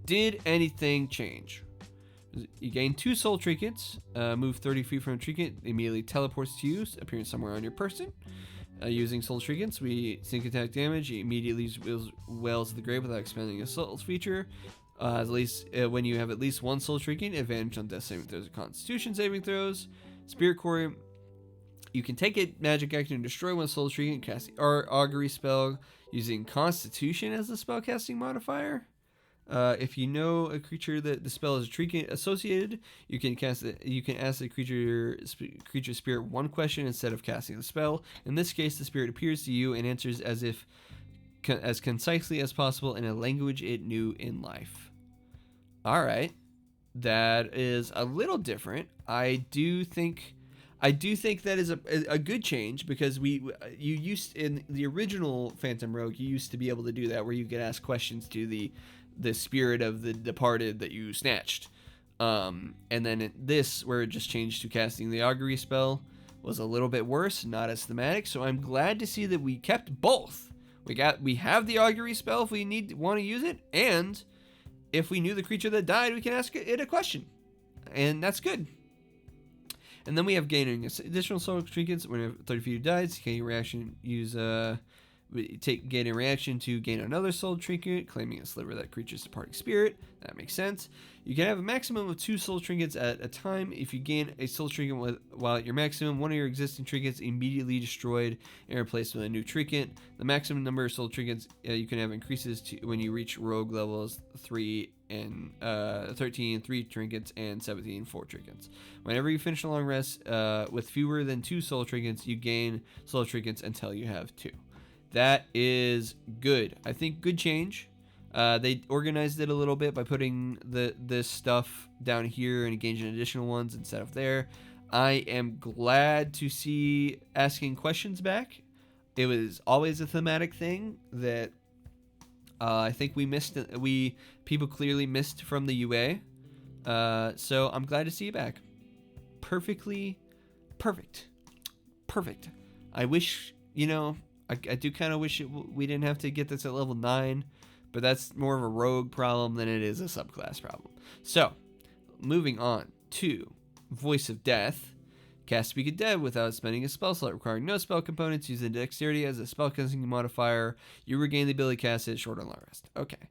did anything change? You gain 2 soul trinkets, move 30 feet from a trinket, immediately teleports to you, appearing somewhere on your person. Using soul trinkets, we sneak attack damage, you immediately use Wells of the Grave without expending a soul feature. At least when you have at least one soul trinket, advantage on death saving throws and constitution saving throws. Spirit Quarry, you can take a magic action and destroy one soul trinket and cast the Augury spell using constitution as a spellcasting modifier. If you know a creature that the spell is a trinket associated, you can ask the creature spirit one question instead of casting the spell. In this case, the spirit appears to you and answers as concisely as possible in a language it knew in life. All right. that is a little different. I do think that is a good change, because you used in the original Phantom Rogue, you used to be able to do that, where you could ask questions to the spirit of the departed that you snatched. And then this, where it just changed to casting the augury spell, was a little bit worse, not as thematic. So I'm glad to see that we kept both. We have the augury spell if we want to use it, and if we knew the creature that died, we can ask it a question, and that's good. And then we have gaining additional soul trinkets whenever 30 feet dies. Gain reaction. Gain a reaction to gain another soul trinket, claiming a sliver of that creature's departing spirit. That makes sense. You can have a maximum of 2 soul trinkets at a time. If you gain a soul trinket while at your maximum, one of your existing trinkets immediately destroyed and replaced with a new trinket. The maximum number of soul trinkets you can have increases when you reach rogue levels 3 and 13, 3 trinkets, and 17, 4 trinkets. Whenever you finish a long rest with fewer than 2 soul trinkets, you gain soul trinkets until you have 2. That is good. I think good change. They organized it a little bit by putting this stuff down here and engaging additional ones instead of there. I am glad to see asking questions back. It was always a thematic thing that I think people clearly missed from the UA. So I'm glad to see it back. Perfect. I wish, I do kind of wish we didn't have to get this at level 9, but that's more of a rogue problem than it is a subclass problem. So, moving on to Voice of Death. Cast Speak of Dead without spending a spell slot, requiring no spell components, using dexterity as a spellcasting modifier. You regain the ability to cast it short on long rest. Okay.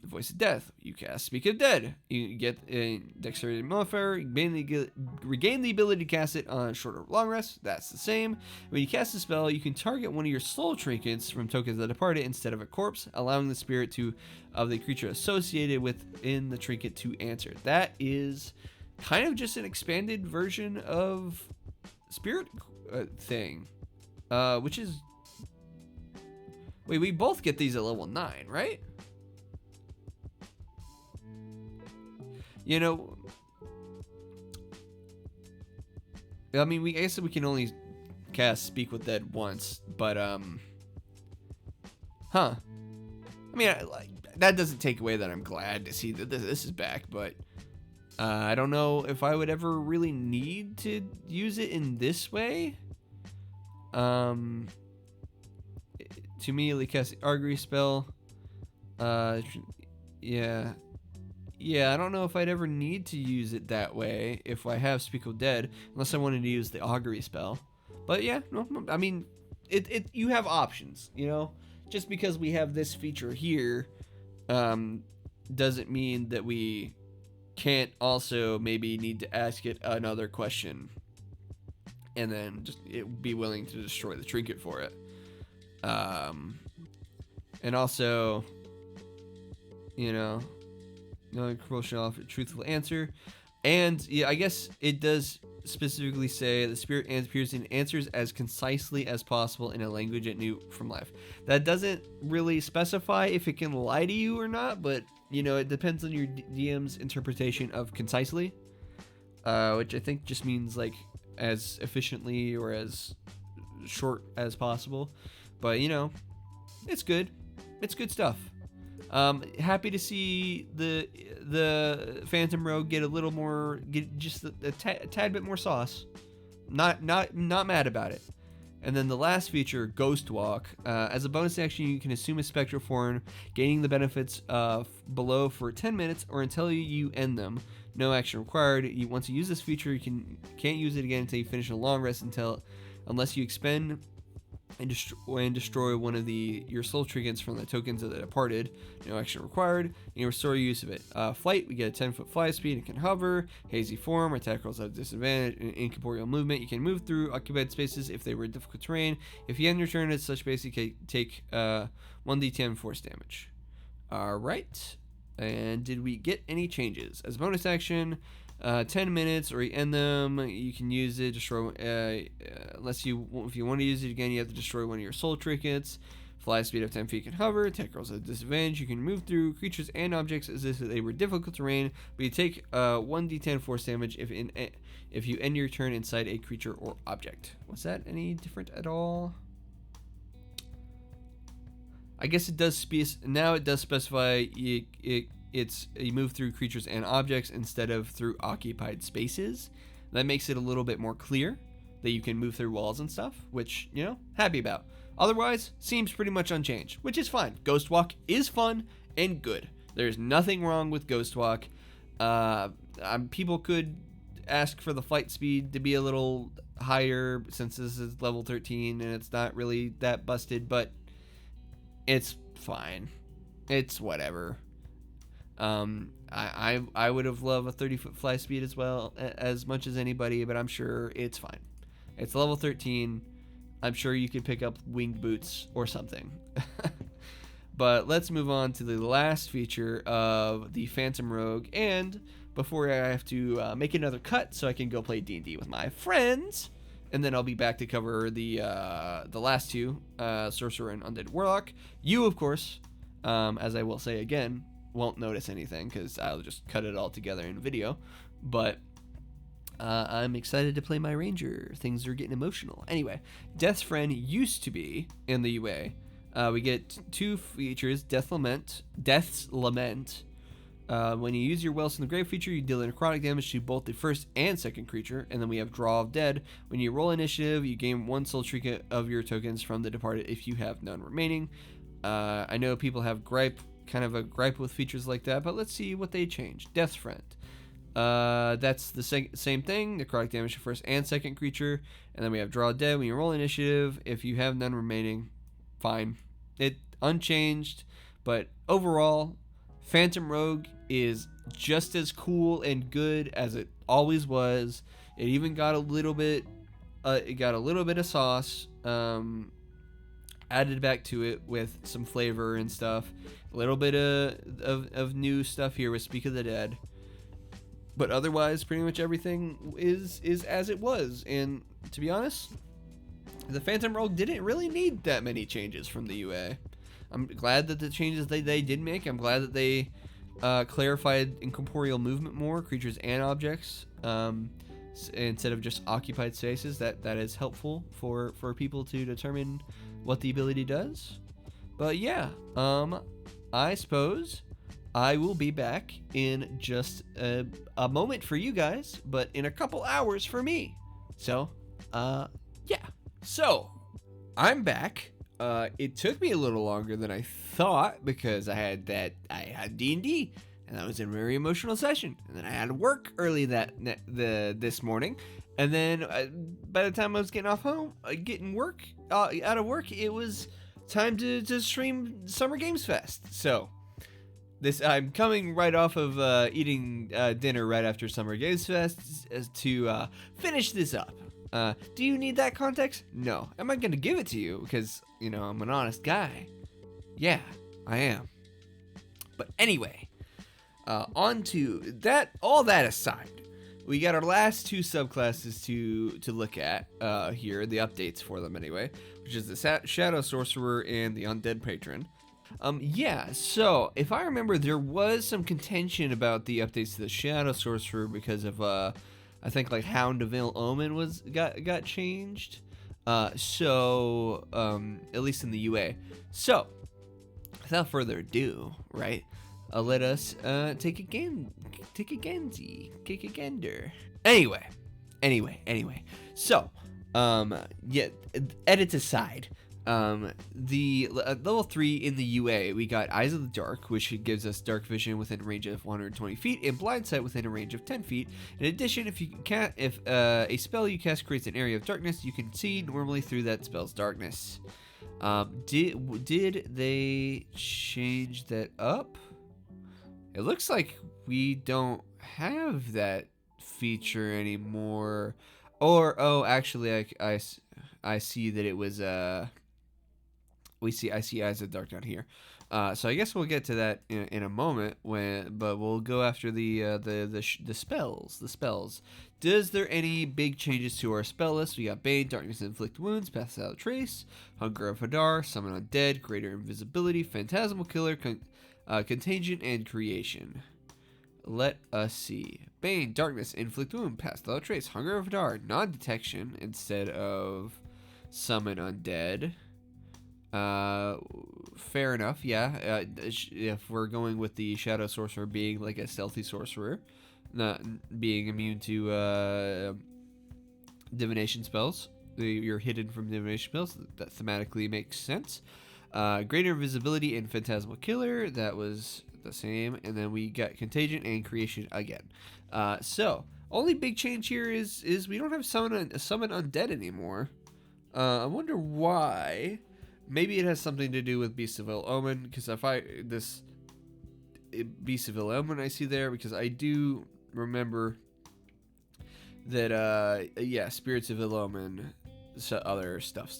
Voice of Death. You cast Speak of Dead. You get a dexterity modifier. You regain the ability to cast it on short or long rest. That's the same. When you cast a spell, you can target one of your soul trinkets from tokens that departed instead of a corpse, allowing the spirit of the creature associated within the trinket to answer. That is kind of just an expanded version of spirit thing, which is... Wait, we both get these at level 9, right? I mean, I guess we can only cast Speak with Dead once, but, I mean, that doesn't take away that I'm glad to see that this is back, but I don't know if I would ever really need to use it in this way. To immediately cast the augury spell. Yeah, I don't know if I'd ever need to use it that way if I have Speak of Dead, unless I wanted to use the augury spell. But yeah, no, I mean, you have options, Just because we have this feature here, doesn't mean that we can't also maybe need to ask it another question, and then just be willing to destroy the trinket for it. And also, no compulsion off a truthful answer. And yeah, I guess it does specifically say the spirit appears in answers as concisely as possible in a language it knew from life. That doesn't really specify if it can lie to you or not, but it depends on your DM's interpretation of concisely, which I think just means like as efficiently or as short as possible. But it's good. It's good stuff. Happy to see the Phantom Rogue get just a tad bit more sauce. Not mad about it. And then the last feature, Ghost Walk. As a bonus action, you can assume a spectral form, gaining the benefits below for 10 minutes or until you end them. No action required. Once you use this feature, you can't use it again until you finish a long rest unless you expend and destroy one of your soul trinkets from the tokens of the departed. No action required. And you restore use of it. Flight, we get a 10-foot fly speed and can hover. Hazy form, attack rolls have disadvantage. And incorporeal movement, you can move through occupied spaces if they were difficult terrain. If you end your turn at such space, you can take 1d10 force damage. Alright. And did we get any changes? As a bonus action, 10 minutes or you end them, you can use it, destroy, if you want to use it again, you have to destroy one of your soul trinkets. Fly speed of 10 feet, can hover. Attack rolls at a disadvantage. You can move through creatures and objects as if they were difficult terrain, but you take 1d10 force damage if you end your turn inside a creature or object. Was that any different at all? I guess it does now it does specify you move through creatures and objects instead of through occupied spaces. That makes it a little bit more clear that you can move through walls and stuff, which, you know, happy about. Otherwise, seems pretty much unchanged, which is fine. Ghost Walk is fun and good. There's nothing wrong with Ghost Walk. People could ask for the flight speed to be a little higher since this is level 13 and it's not really that busted, but it's fine. It's whatever. I would have loved a 30-foot fly speed as well, as much as anybody, but I'm sure it's fine. It's level 13. I'm sure you could pick up winged boots or something. But let's move on to the last feature of the Phantom Rogue, and before I have to make another cut so I can go play D&D with my friends, and then I'll be back to cover the last two, Sorcerer and Undead Warlock. You, of course, as I will say again, won't notice anything because I'll just cut it all together in video. But I'm excited to play my ranger. Things are getting emotional. Anyway, Death's Friend used to be in the UA. We get two features, Death's Lament. When you use your Wells in the Grave feature, you deal necrotic damage to both the first and second creature. And then we have Draw of Dead. When you roll initiative, you gain one soul trinket of your tokens from the departed if you have none remaining. I know people have kind of a gripe with features like that, but let's see what they changed. Death's Friend. That's the same thing, necrotic damage to first and second creature. And then we have Draw of Dead. When you roll initiative, if you have none remaining, fine. It unchanged, but overall, Phantom Rogue is just as cool and good as it always was. It even got a little bit of sauce added back to it with some flavor and stuff. A little bit of new stuff here with Speak of the Dead. But otherwise, pretty much everything is as it was. And to be honest, the Phantom Rogue didn't really need that many changes from the UA. I'm glad that the changes they did make, I'm glad that they clarified incorporeal movement more, creatures and objects, instead of just occupied spaces. That is helpful for people to determine what the ability does. But yeah, I suppose I will be back in just a moment for you guys, but in a couple hours for me. So, yeah. So, I'm back. It took me a little longer than I thought because I had D&D, and that was a very emotional session. And then I had to work early this morning, and then by the time I was getting out of work, it was time to stream Summer Games Fest. So I'm coming right off of eating dinner right after Summer Games Fest to finish this up. Do you need that context? No. Am I going to give it to you? Because, you know, I'm an honest guy. Yeah, I am. But anyway, on to that. All that aside, we got our last two subclasses to look at here, the updates for them anyway, which is the Shadow Sorcerer and the Undead Patron. Yeah, so if I remember, there was some contention about the updates to the Shadow Sorcerer because of I think like Hound of Ill Omen got changed. So at least in the UA. So without further ado, right? Let us take a gander. Anyway. So yeah, edits aside. The level 3 in the UA, we got Eyes of the Dark, which gives us dark vision within a range of 120 feet and blind sight within a range of 10 feet. In addition, if a spell you cast creates an area of darkness, you can see normally through that spell's darkness. Did they change that up? It looks like we don't have that feature anymore. Or actually, I see that it was I see Eyes of the Dark down here. So I guess we'll get to that in a moment. But we'll go after the spells. The spells. Does there any big changes to our spell list? We got Bane, Darkness, Inflict Wounds, Pass Without Trace, Hunger of Hadar, Summon Undead, Greater Invisibility, Phantasmal Killer, Contagion, and Creation. Let us see. Bane, Darkness, Inflict Wound, Pass Without Trace, Hunger of Hadar, Non-Detection instead of Summon Undead. Fair enough, yeah. If we're going with the Shadow Sorcerer being like a stealthy sorcerer, not being immune to divination spells, you're hidden from divination spells, that thematically makes sense. Greater Invisibility and Phantasmal Killer, that was the same, and then we got Contagion and Creation again. So only big change here is we don't have summon Undead anymore. I wonder why. Maybe it has something to do with Beast of Ill Omen, because Beast of Ill Omen I see there, because I do remember that Spirits of Ill Omen, so other stuff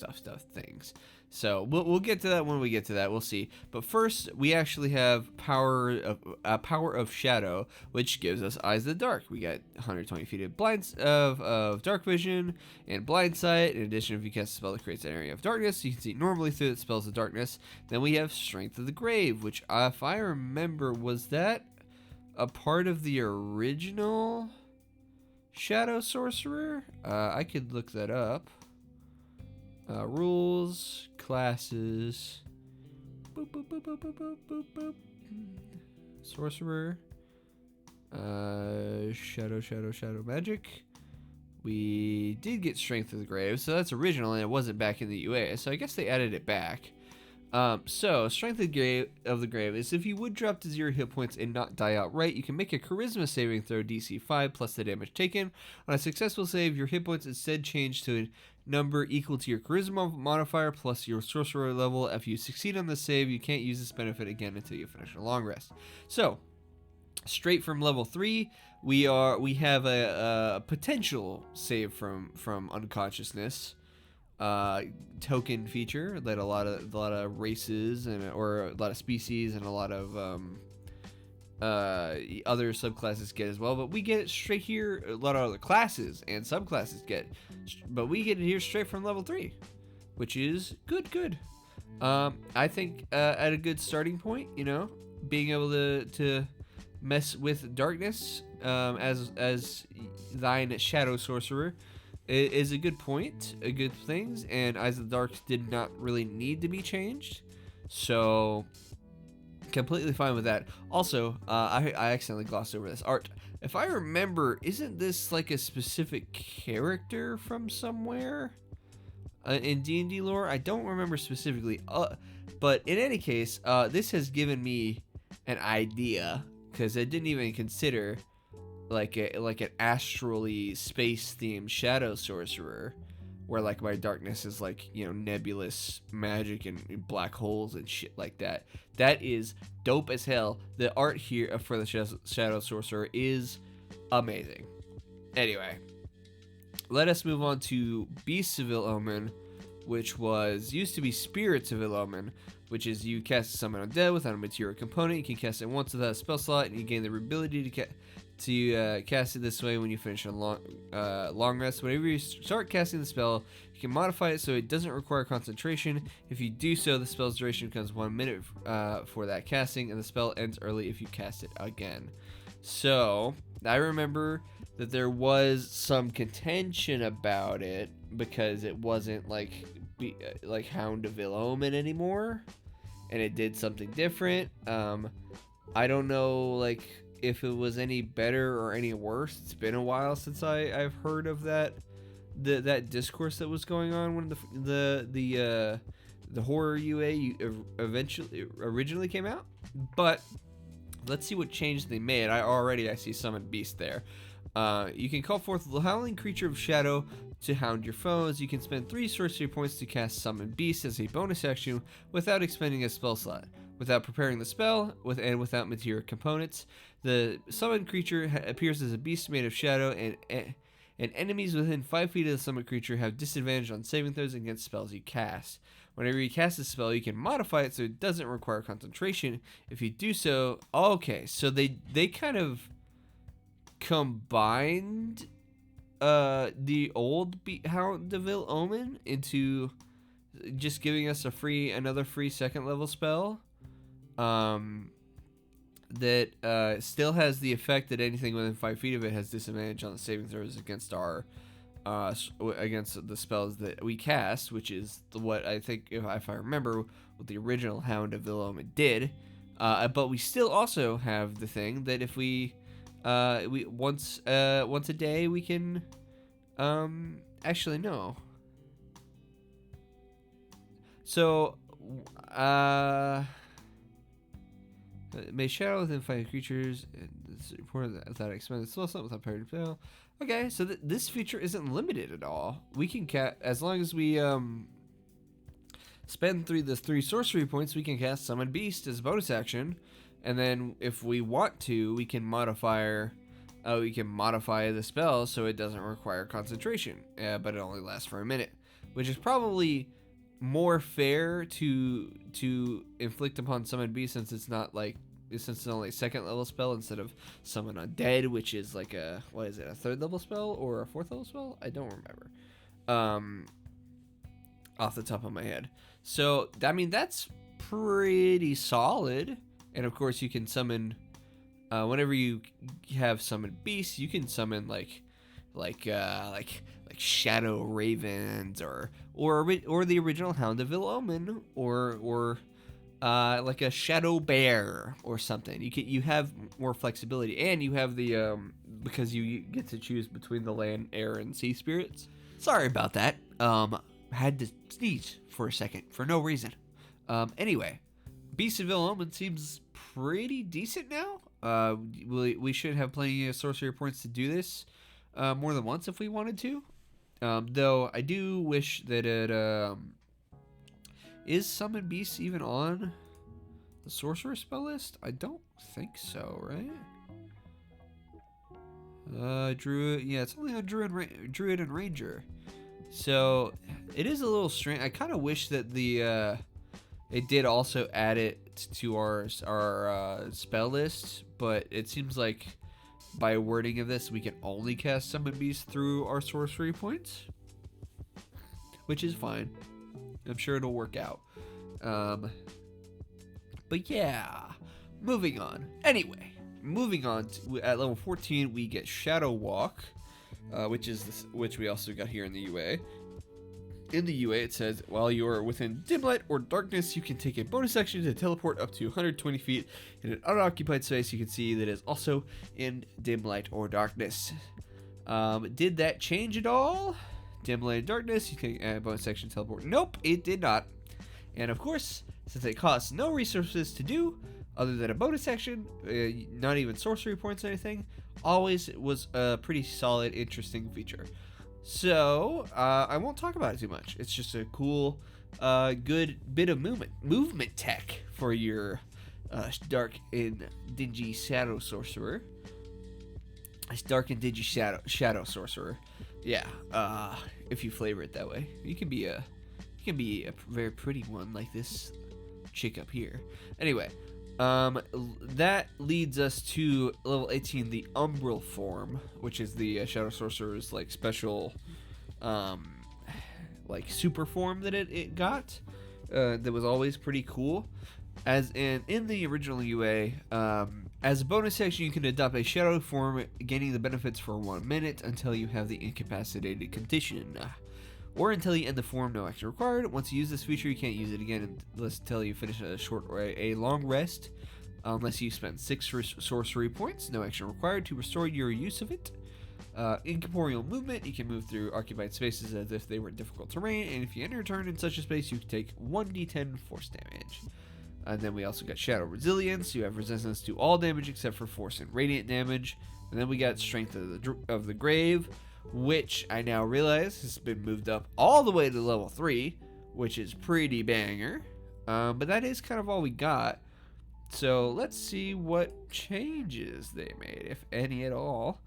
things. So we'll get to that when we get to that. We'll see. But first, we actually have Power of Shadow, which gives us Eyes of the Dark. We got 120 feet of dark vision and blind sight. In addition, if you cast a spell that creates an area of darkness, you can see normally through the spells of darkness. Then we have Strength of the Grave, which, if I remember, was that a part of the original Shadow Sorcerer? I could look that up. Rules, classes, boop, boop, boop, boop, boop, boop, boop, boop. Sorcerer, shadow magic. We did get Strength of the Grave, so that's original, and it wasn't back in the UA, so I guess they added it back. So Strength of the Grave is if you would drop to 0 hit points and not die outright, you can make a Charisma saving throw DC 5 plus the damage taken. On a successful save, your hit points instead change to a number equal to your Charisma modifier plus your Sorcerer level. If you succeed on the save, you can't use this benefit again until you finish a long rest. So, straight from level 3, we have a potential save from unconsciousness. Token feature that a lot of races or a lot of species and a lot of other subclasses get as well, but we get it straight here. A lot of other classes and subclasses get, but we get it here straight from level 3, which is good. I think at a good starting point, being able to mess with darkness as thine Shadow Sorcerer is a good point, a good thing, and Eyes of the Dark did not really need to be changed, so completely fine with that. Also, I accidentally glossed over this art. If I remember, isn't this like a specific character from somewhere in D&D lore? I don't remember specifically, but in any case, this has given me an idea, because I didn't even consider like an astrally space themed Shadow Sorcerer, where like my darkness is like nebulous magic and black holes and shit like that. That is dope as hell. The art here for the Shadow Sorcerer is amazing. Anyway, let us move on to Beasts of Ill Omen, which used to be Spirits of Ill Omen, which is you cast a Summon Undead without a material component. You can cast it once without a spell slot, and you gain the ability to cast it this way when you finish a long rest. Whenever you start casting the spell, you can modify it so it doesn't require concentration. If you do so, the spell's duration becomes 1 minute for that casting, and the spell ends early if you cast it again. So I remember that there was some contention about it because it wasn't like Hound of Ill Omen anymore, and it did something different. I don't know if it was any better or any worse. It's been a while since I've heard of that discourse that was going on when the horror UA originally came out. But let's see what change they made. I see Summon Beast there. You can call forth the Howling Creature of Shadow to hound your foes. You can spend 3 sorcery points to cast Summon Beast as a bonus action without expending a spell slot. Without preparing the spell, and without material components, the summoned creature appears as a beast made of shadow and and enemies within 5 feet of the summon creature have disadvantage on saving throws against spells you cast. Whenever you cast a spell, you can modify it so it doesn't require concentration. If you do so, okay, so they kind of combined the old Houndeville Omen into just giving us another free second level spell that still has the effect that anything within 5 feet of it has disadvantage on the saving throws against our against the spells that we cast, which is what I think, if I remember, what the original Houndeville Omen did. But we still also have the thing that if we once a day we can actually no. So may shadow within fighting creatures and it's reported that expended slow something without parry fail. Okay, so this feature isn't limited at all. We can as long as we spend the 3 sorcery points, we can cast Summon Beast as a bonus action, and then if we want to, we can modify the spell so it doesn't require concentration, but it only lasts for a minute, which is probably more fair to inflict upon Summon Beast since it's only a second level spell instead of Summon Undead, which is like a 3rd level spell or a 4th level spell? I don't remember off the top of my head. So I mean that's pretty solid. And of course you can summon whenever you have Summon Beasts, you can summon like Shadow Ravens or the original Houndeville Omen or like a Shadow Bear or something. You have more flexibility, and you have the because you get to choose between the land, air, and sea spirits. Sorry about that. Had to sneeze for a second for no reason. Anyway, Beastville Omen seems pretty decent now. We should have plenty of sorcery points to do this more than once if we wanted to. Though I do wish that it is Summon Beasts even on the Sorcerer spell list? I don't think so, right? Druid, yeah, it's only on Druid and Ranger. So it is a little strange. I kind of wish that it did also add it to our spell list, but it seems like by wording of this, we can only cast Summon Beast through our sorcery points, which is fine. I'm sure it'll work out. But yeah, moving on. Anyway, moving on at level 14, we get Shadow Walk, which we also got here in the UA. In the UA, it says, while you are within dim light or darkness, you can take a bonus action to teleport up to 120 feet in an unoccupied space. You can see that is also in dim light or darkness. Did that change at all? Dim light and darkness, you can add a bonus action to teleport. Nope, it did not. And of course, since it costs no resources to do, other than a bonus action, not even sorcery points or anything, always was a pretty solid, interesting feature. So, I won't talk about it too much. It's just a cool, good bit of movement tech for your dark and dingy shadow sorcerer. It's dark and dingy shadow sorcerer. Yeah, if you flavor it that way, you can be a very pretty one like this chick up here. Anyway, that leads us to level 18, the Umbral form, which is the Shadow Sorcerer's like special, like super form that it got. That was always pretty cool. As in the original UA, as a bonus action, you can adopt a shadow form, gaining the benefits for 1 minute until you have the incapacitated condition. Or until you end the form, no action required. Once you use this feature, you can't use it again until you finish a short or a long rest. Unless you spend 6 sorcery points, no action required to restore your use of it. Incorporeal movement, you can move through occupied spaces as if they were difficult terrain, and if you enter a turn in such a space, you can take 1d10 force damage. And then we also got Shadow Resilience, you have resistance to all damage except for force and radiant damage. And then we got Strength of the Grave, which I now realize has been moved up all the way to level 3, which is pretty banger. But that is kind of all we got. So let's see what changes they made, if any at all.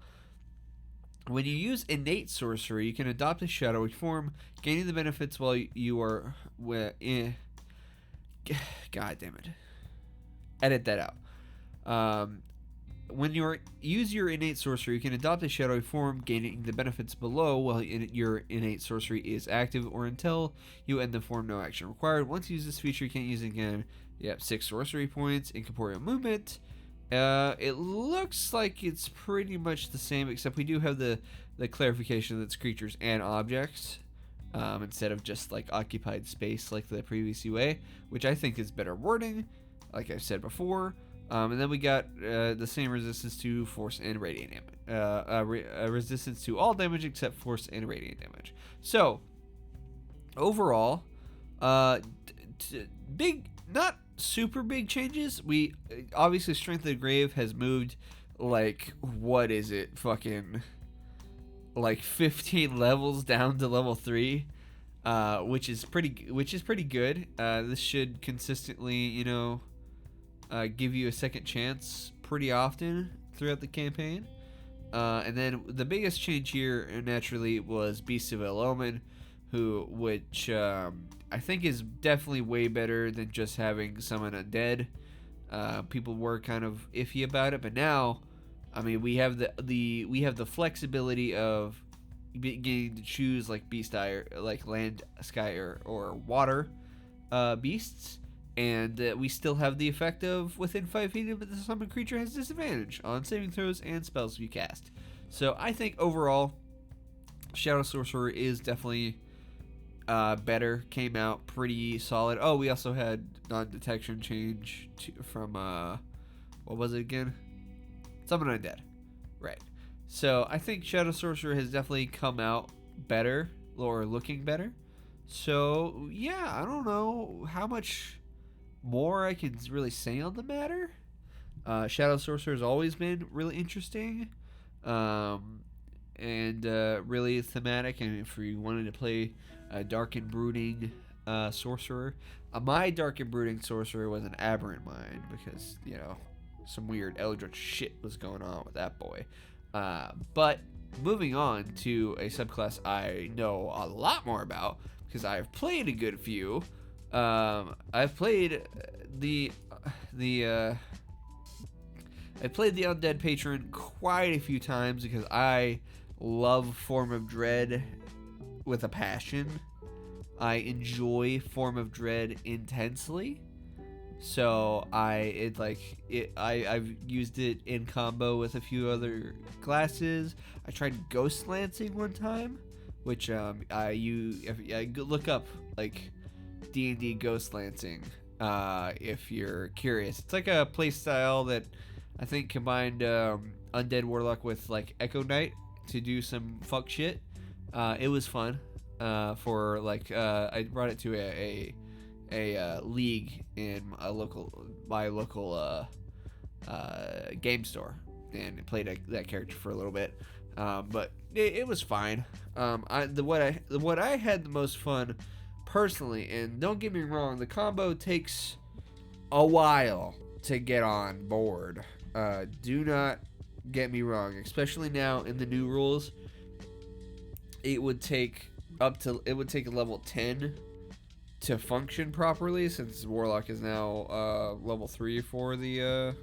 When you use innate sorcery, you can adopt a shadowy form, gaining the benefits while you are. God damn it! Edit that out. When you use your innate sorcery, you can adopt a shadowy form, gaining the benefits below while your innate sorcery is active or until you end the form. No action required. Once you use this feature, you can't use it again. You have 6 sorcery points, incorporeal movement. It looks like it's pretty much the same, except we do have the clarification that it's creatures and objects instead of just like occupied space like the previous UA, which I think is better wording, like I've said before. And then we got the same resistance to force and radiant damage. Resistance to all damage except force and radiant damage. So, overall, big, not super big changes. We obviously Strength of the Grave has moved like, what is it, fucking like 15 levels down to level 3, which is pretty good. This should consistently, give you a second chance pretty often throughout the campaign. And then the biggest change here naturally was Beast of El Omen, which I think is definitely way better than just having summon undead. People were kind of iffy about it, but now, I mean, we have the flexibility of getting to choose like beast eye, like land, sky, or water beasts, and we still have the effect of within 5 feet of the summoned creature has disadvantage on saving throws and spells you cast. So I think overall, Shadow Sorcerer is definitely better. Came out pretty solid. Oh, we also had non-detection change from what was it again? Summon Undead. Right. So I think Shadow Sorcerer has definitely come out better, or looking better. So yeah, I don't know how much more I can really say on the matter. Shadow Sorcerer has always been really interesting, and really thematic. And if you wanted to play a Dark and Brooding Sorcerer, my Dark and Brooding Sorcerer was an Aberrant Mind because some weird Eldritch shit was going on with that boy. But moving on to a subclass I know a lot more about because I've played a good few. I've played the Undead Patron quite a few times because I love Form of Dread with a passion. I enjoy Form of Dread intensely. So I've used it in combo with a few other classes. I tried Ghost Lancing one time, which look up like D&D Ghost Lancing if you're curious. It's like a playstyle that I think combined Undead Warlock with like Echo Knight to do some fuck shit. It was fun. For like I brought it to a league in my local game store and played that character for a little bit. But it was fine. What I had the most fun personally, and don't get me wrong, the combo takes a while to get on board. Do not get me wrong, especially now in the new rules. It would take a level 10 to function properly, since Warlock is now level 3 for the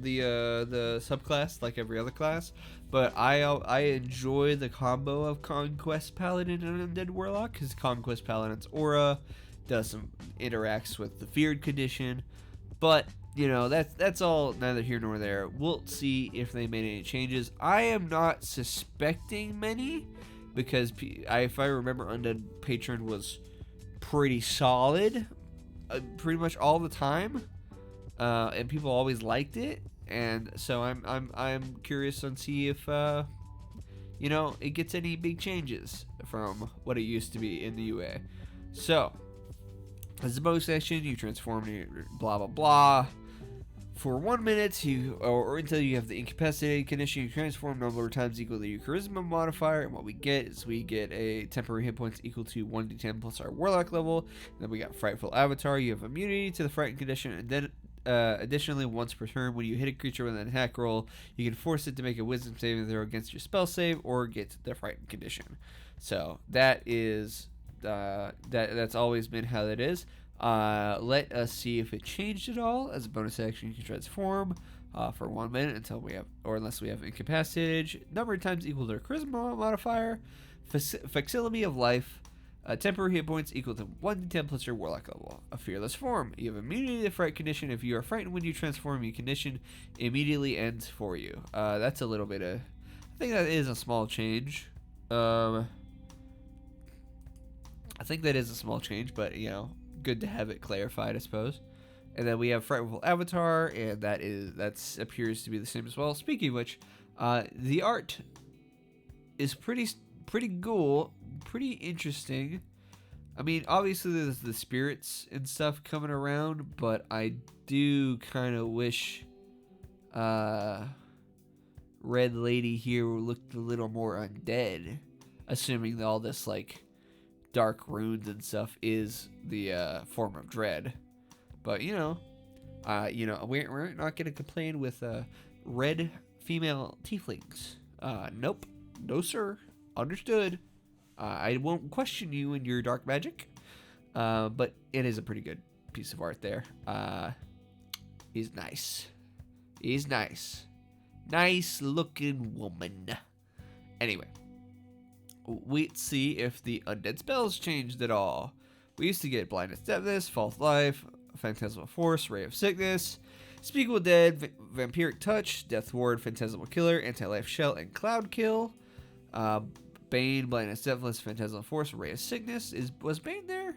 subclass, like every other class. But I enjoy the combo of Conquest Paladin and Undead Warlock because Conquest Paladin's aura interacts with the feared condition. But that's all neither here nor there. We'll see if they made any changes. I am not suspecting many because if I remember, Undead Patron was pretty solid, pretty much all the time, and people always liked it. And so I'm curious to see if it gets any big changes from what it used to be in the UA. So as the bonus action, you transform blah blah blah. For 1 minute, or until you have the incapacitated condition, you transform number of times equal to your charisma modifier. And what we get is we get a temporary hit points equal to 1d10 plus our warlock level. And then we got frightful avatar. You have immunity to the frightened condition, and then Additionally, once per turn, when you hit a creature with an attack roll, you can force it to make a Wisdom saving throw against your spell save or get the frightened condition. So that is that's always been how that is. Let us see if it changed at all. As a bonus action, you can transform for 1 minute until we have, or unless we have incapacitated. Number of times equal to a charisma modifier. Facility of life. Temporary hit points equal to 1d10 plus your warlock level. A fearless form. You have immunity to fright condition. If you are frightened when you transform, your condition immediately ends for you. That's a little bit of, I think that is a small change. I think that is a small change, but you know, good to have it clarified, I suppose. And then we have Frightful Avatar, and that appears to be the same as well. Speaking of which, the art is pretty cool, pretty interesting. I mean, obviously there's the spirits and stuff coming around, but I do kind of wish Red Lady here looked a little more undead, assuming that all this like dark runes and stuff is the form of dread. But you know, we're not gonna complain with red female tieflings. Nope, no sir. Understood. I won't question you in your dark magic, but it is a pretty good piece of art there. He's nice. He's nice. Nice looking woman. Anyway, let's see if the undead spells changed at all. We used to get Blindness, Deafness, False Life, Phantasmal Force, Ray of Sickness, Speak with Dead, Vampiric Touch, Death Ward, Phantasmal Killer, Anti-Life Shell, and Cloud Kill. Bane, Blindness, Deafness, Phantasmal Force, Ray of Sickness. Was Bane there?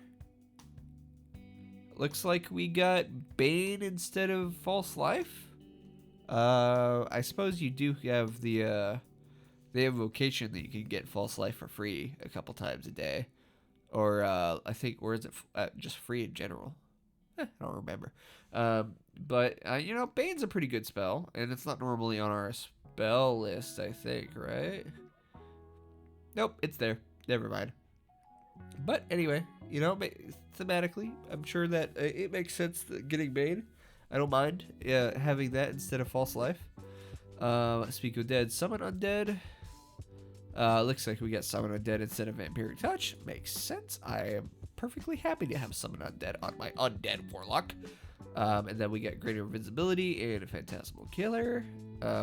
Looks like we got Bane instead of False Life. I suppose you do have the invocation that you can get False Life for free a couple times a day. Or, I think, or is it just free in general? I don't remember. But, you know, Bane's a pretty good spell, and it's not normally on our spell list, I think, right? Nope, it's there. Never mind. But anyway, you know, thematically, I'm sure that it makes sense that getting Bane. I don't mind having that instead of False Life. Speak of Dead, Summon Undead. Looks like we got Summon Undead instead of Vampiric Touch. Makes sense. I am perfectly happy to have Summon Undead on my Undead Warlock. And then we get Greater Invisibility and a Phantasmal Killer,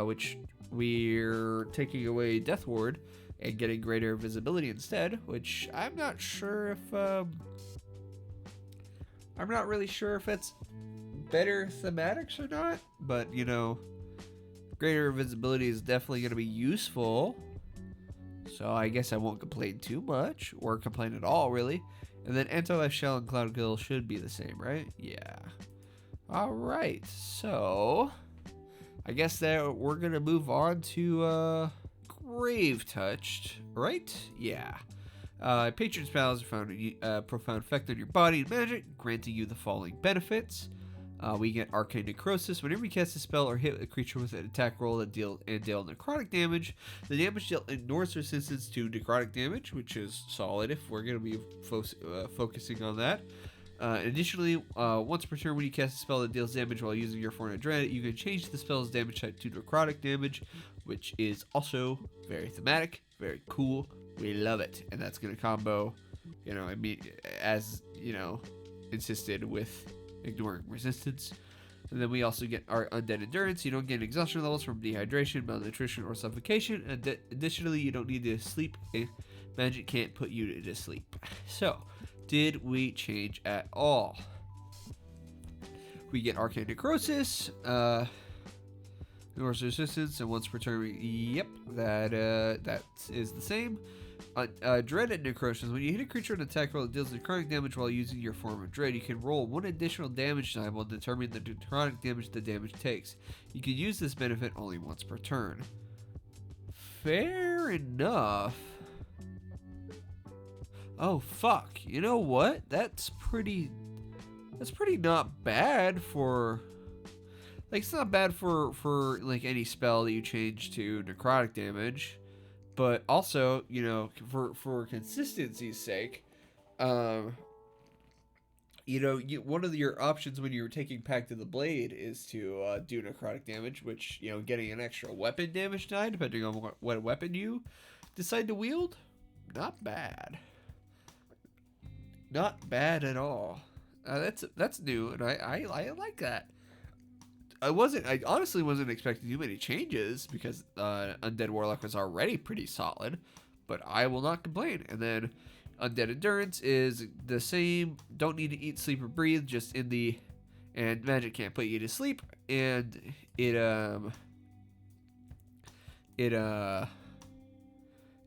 which we're taking away Death Ward and getting Greater Visibility instead, which I'm not sure if I'm not really sure if it's better thematics or not, but you know, Greater Visibility is definitely going to be useful, so I guess I won't complain too much, or complain at all really. And then Anti-Life Shell and Cloud Kill should be the same, right? Yeah. Alright, so I guess that we're going to move on to Grave Touched, right? Yeah. Patron spells found a profound effect on your body and magic, granting you the following benefits. We get Arcane Necrosis. Whenever you cast a spell or hit a creature with an attack roll that deal necrotic damage, the damage dealt ignores resistance to necrotic damage, which is solid if we're going to be focusing on that. Additionally, once per turn when you cast a spell that deals damage while using your Form of Dread, you can change the spell's damage type to necrotic damage, which is also very thematic, very cool. We love it, and that's going to combo, you know, as you know, insisted with ignoring resistance. And then we also get our Undead Endurance. You don't get exhaustion levels from dehydration, malnutrition, or suffocation. Additionally, you don't need to sleep. Magic can't put you to sleep. So, did we change at all? We get Arcane Necrosis, ignores resistance, and once per turn. Yep, that is the same. Dread and Necrosis. When you hit a creature in an attack roll that deals necrotic damage while using your Form of Dread, you can roll one additional damage die while determining the necrotic damage the damage takes. You can use this benefit only once per turn. Fair enough. Oh fuck! You know what? That's pretty not bad for. Like, it's not bad for like any spell that you change to necrotic damage. But also, you know, for consistency's sake, You know, one of your options when you're taking Pact of the Blade is to do necrotic damage, which, you know, getting an extra weapon damage die, depending on what weapon you decide to wield. Not bad. Not bad at all. That's new, and I like that. I honestly wasn't expecting too many changes because Undead Warlock was already pretty solid, but I will not complain. And then Undead Endurance is the same. Don't need to eat, sleep, or breathe. Just in the, and magic can't put you to sleep. And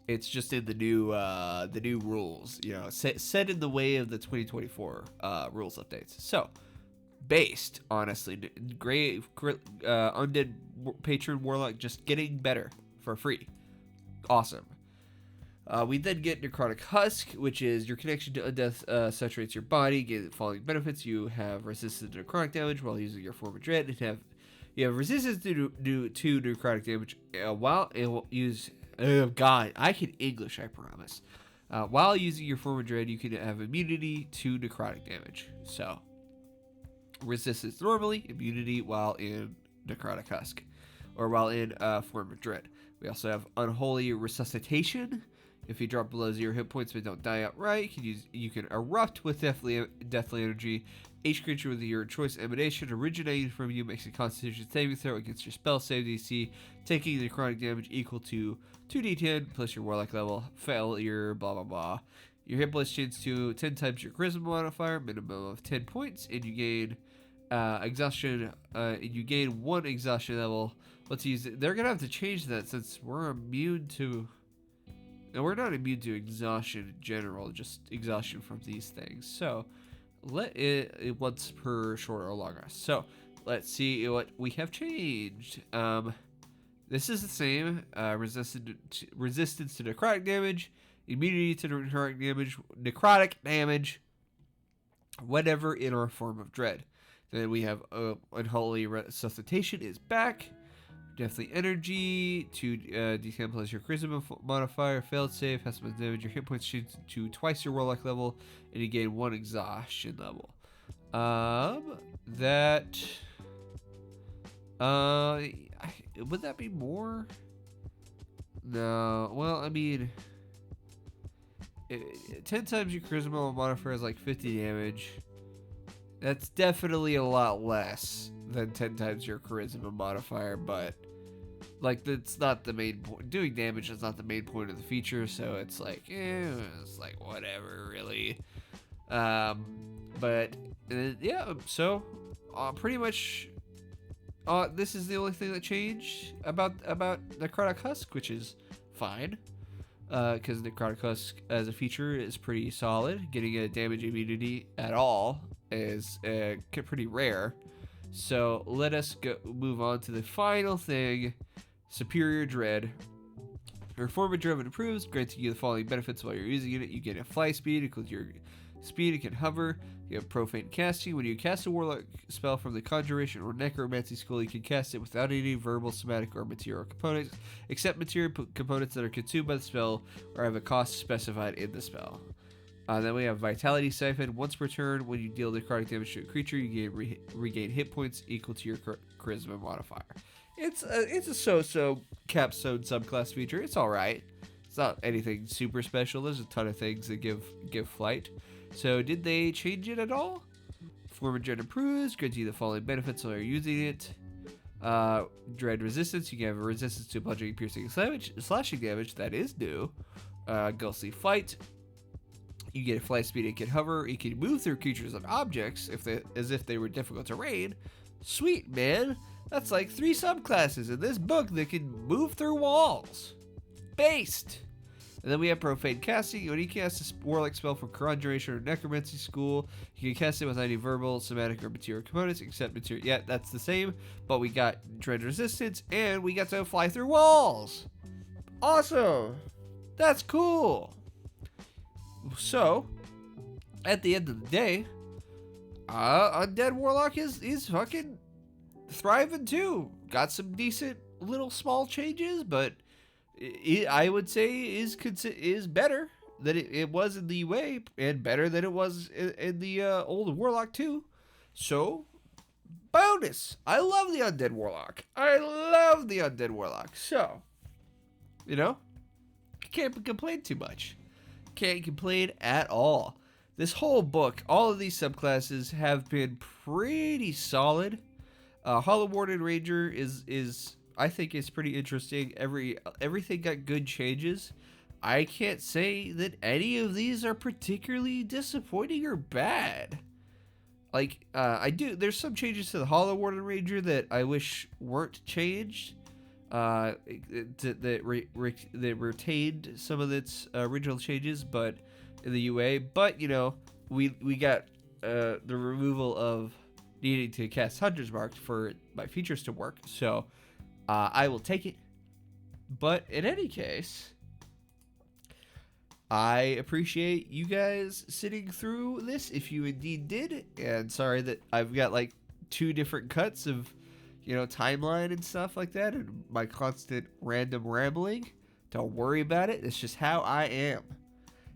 it's just in the new rules. You know, set in the way of the 2024 rules updates. So, based honestly, great Undead Patron Warlock just getting better for free. Awesome. We then get Necrotic Husk, which is your connection to Undeath saturates your body. Get the following benefits: you have resistance to necrotic damage while using your form of dread, and you have resistance to necrotic damage while it will use. Oh God, I can English, I promise. While using your form of dread, you can have immunity to necrotic damage. So, resistance normally, immunity while in Necrotic Husk, or while in form of dread. We also have Unholy Resuscitation. If you drop below 0 hit points but don't die outright, you can erupt with deathly energy. Each creature with your choice emanation originating from you makes a Constitution saving throw against your spell save DC, taking necrotic damage equal to 2d10 plus your Warlock level. Failure, blah blah blah. Your hit points change to 10 times your Charisma modifier, minimum of 10 points, and you gain exhaustion. You gain 1 exhaustion level. Let's use it. They're gonna have to change that since we're immune to. And we're not immune to exhaustion in general, just exhaustion from these things. So, let it once per short or long rest. So, let's see what we have changed. This is the same. Resistance to necrotic damage, immunity to necrotic damage, whatever in our form of dread. Then we have Unholy Resuscitation is back. Deathly Energy to D10 plus your Charisma modifier. Failed save has some damage. Your hit points change to twice your Warlock level, and you gain 1 exhaustion level. Would that be more? No. Well, I mean, 10 times your Charisma modifier is like 50 damage. That's definitely a lot less than 10 times your Charisma modifier, but like that's not the main point. Doing damage is not the main point of the feature, so it's like, it's like whatever, really. But yeah, so pretty much, this is the only thing that changed about Necrotic Husk, which is fine, because Necrotic Husk as a feature is pretty solid. Getting a damage immunity at all is pretty rare. So let us move on to the final thing, Superior Dread. Your form of dread improves, granting you the following benefits while you're using it. You get a fly speed, includes your speed, it can hover. You have profane casting. When you cast a Warlock spell from the Conjuration or Necromancy School, you can cast it without any verbal, somatic, or material components, except material components that are consumed by the spell or have a cost specified in the spell. Then we have Vitality Siphon. Once per turn, when you deal necrotic damage to a creature, you regain hit points equal to your Charisma modifier. It's a so-so capstone subclass feature. It's all right. It's not anything super special. There's a ton of things that give flight. So did they change it at all? Form of Dread improves, grants you the following benefits while you're using it. Dread resistance. You can have a resistance to bludgeoning, piercing, slashing damage. That is new. Ghostly Flight. You get a fly speed, it can hover, it can move through creatures and objects as if they were difficult terrain. Sweet, man. That's like 3 subclasses in this book that can move through walls. Based. And then we have Profane Casting. When you cast a Warlock spell from Conjuration or Necromancy School, you can cast it without any verbal, somatic, or material components, except material. Yeah, that's the same, but we got Dread Resistance, and we got to fly through walls. Awesome. That's cool. So, at the end of the day, Undead Warlock is fucking thriving too. Got some decent little small changes, but I would say is better than it was in the UA, and better than it was in the old Warlock too. So, bonus! I love the Undead Warlock. I love the Undead Warlock. So, you know, can't complain too much. Can't complain at all. This whole book, all of these subclasses have been pretty solid. Hollow Warden Ranger is I think is pretty interesting. Everything got good changes. I can't say that any of these are particularly disappointing or bad. Like there's some changes to the Hollow Warden Ranger that I wish weren't changed. That retained some of its original changes, but in the UA. But you know, we got the removal of needing to cast Hunter's Mark for my features to work. So I will take it. But in any case, I appreciate you guys sitting through this, if you indeed did. And sorry that I've got like 2 different cuts of, you know, timeline and stuff like that, and my constant random rambling. Don't worry about it. It's just how I am.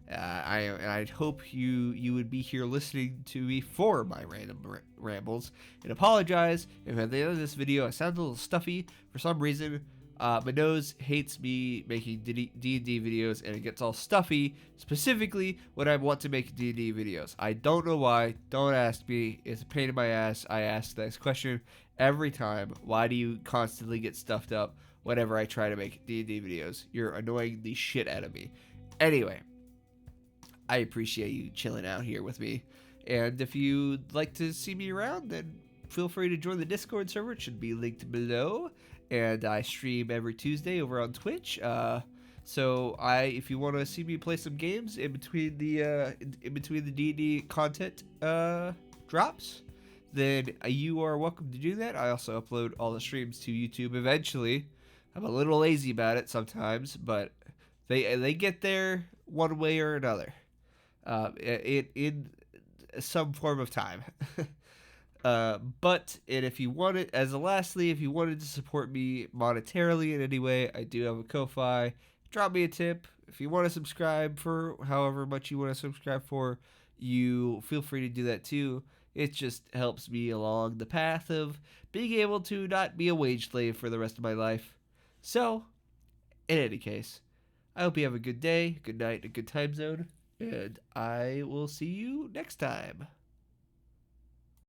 I hope you would be here listening to me for my random rambles. And apologize if at the end of this video I sound a little stuffy for some reason. My nose hates me making D&D videos, and it gets all stuffy, specifically when I want to make D&D videos. I don't know why. Don't ask me. It's a pain in my ass. I ask this question every time. Why do you constantly get stuffed up whenever I try to make D&D videos? You're annoying the shit out of me. Anyway, I appreciate you chilling out here with me. And if you'd like to see me around, then feel free to join the Discord server. It should be linked below. And I stream every Tuesday over on Twitch. So if you want to see me play some games in between the D&D content drops, then you are welcome to do that. I also upload all the streams to YouTube eventually. I'm a little lazy about it sometimes, but they get there one way or another, in some form of time. But if you wanted, if you wanted to support me monetarily in any way, I do have a Ko-Fi. Drop me a tip. If you want to subscribe for however much you want to subscribe for, you feel free to do that too. It just helps me along the path of being able to not be a wage slave for the rest of my life. So, in any case, I hope you have a good day, good night, a good time zone, and I will see you next time.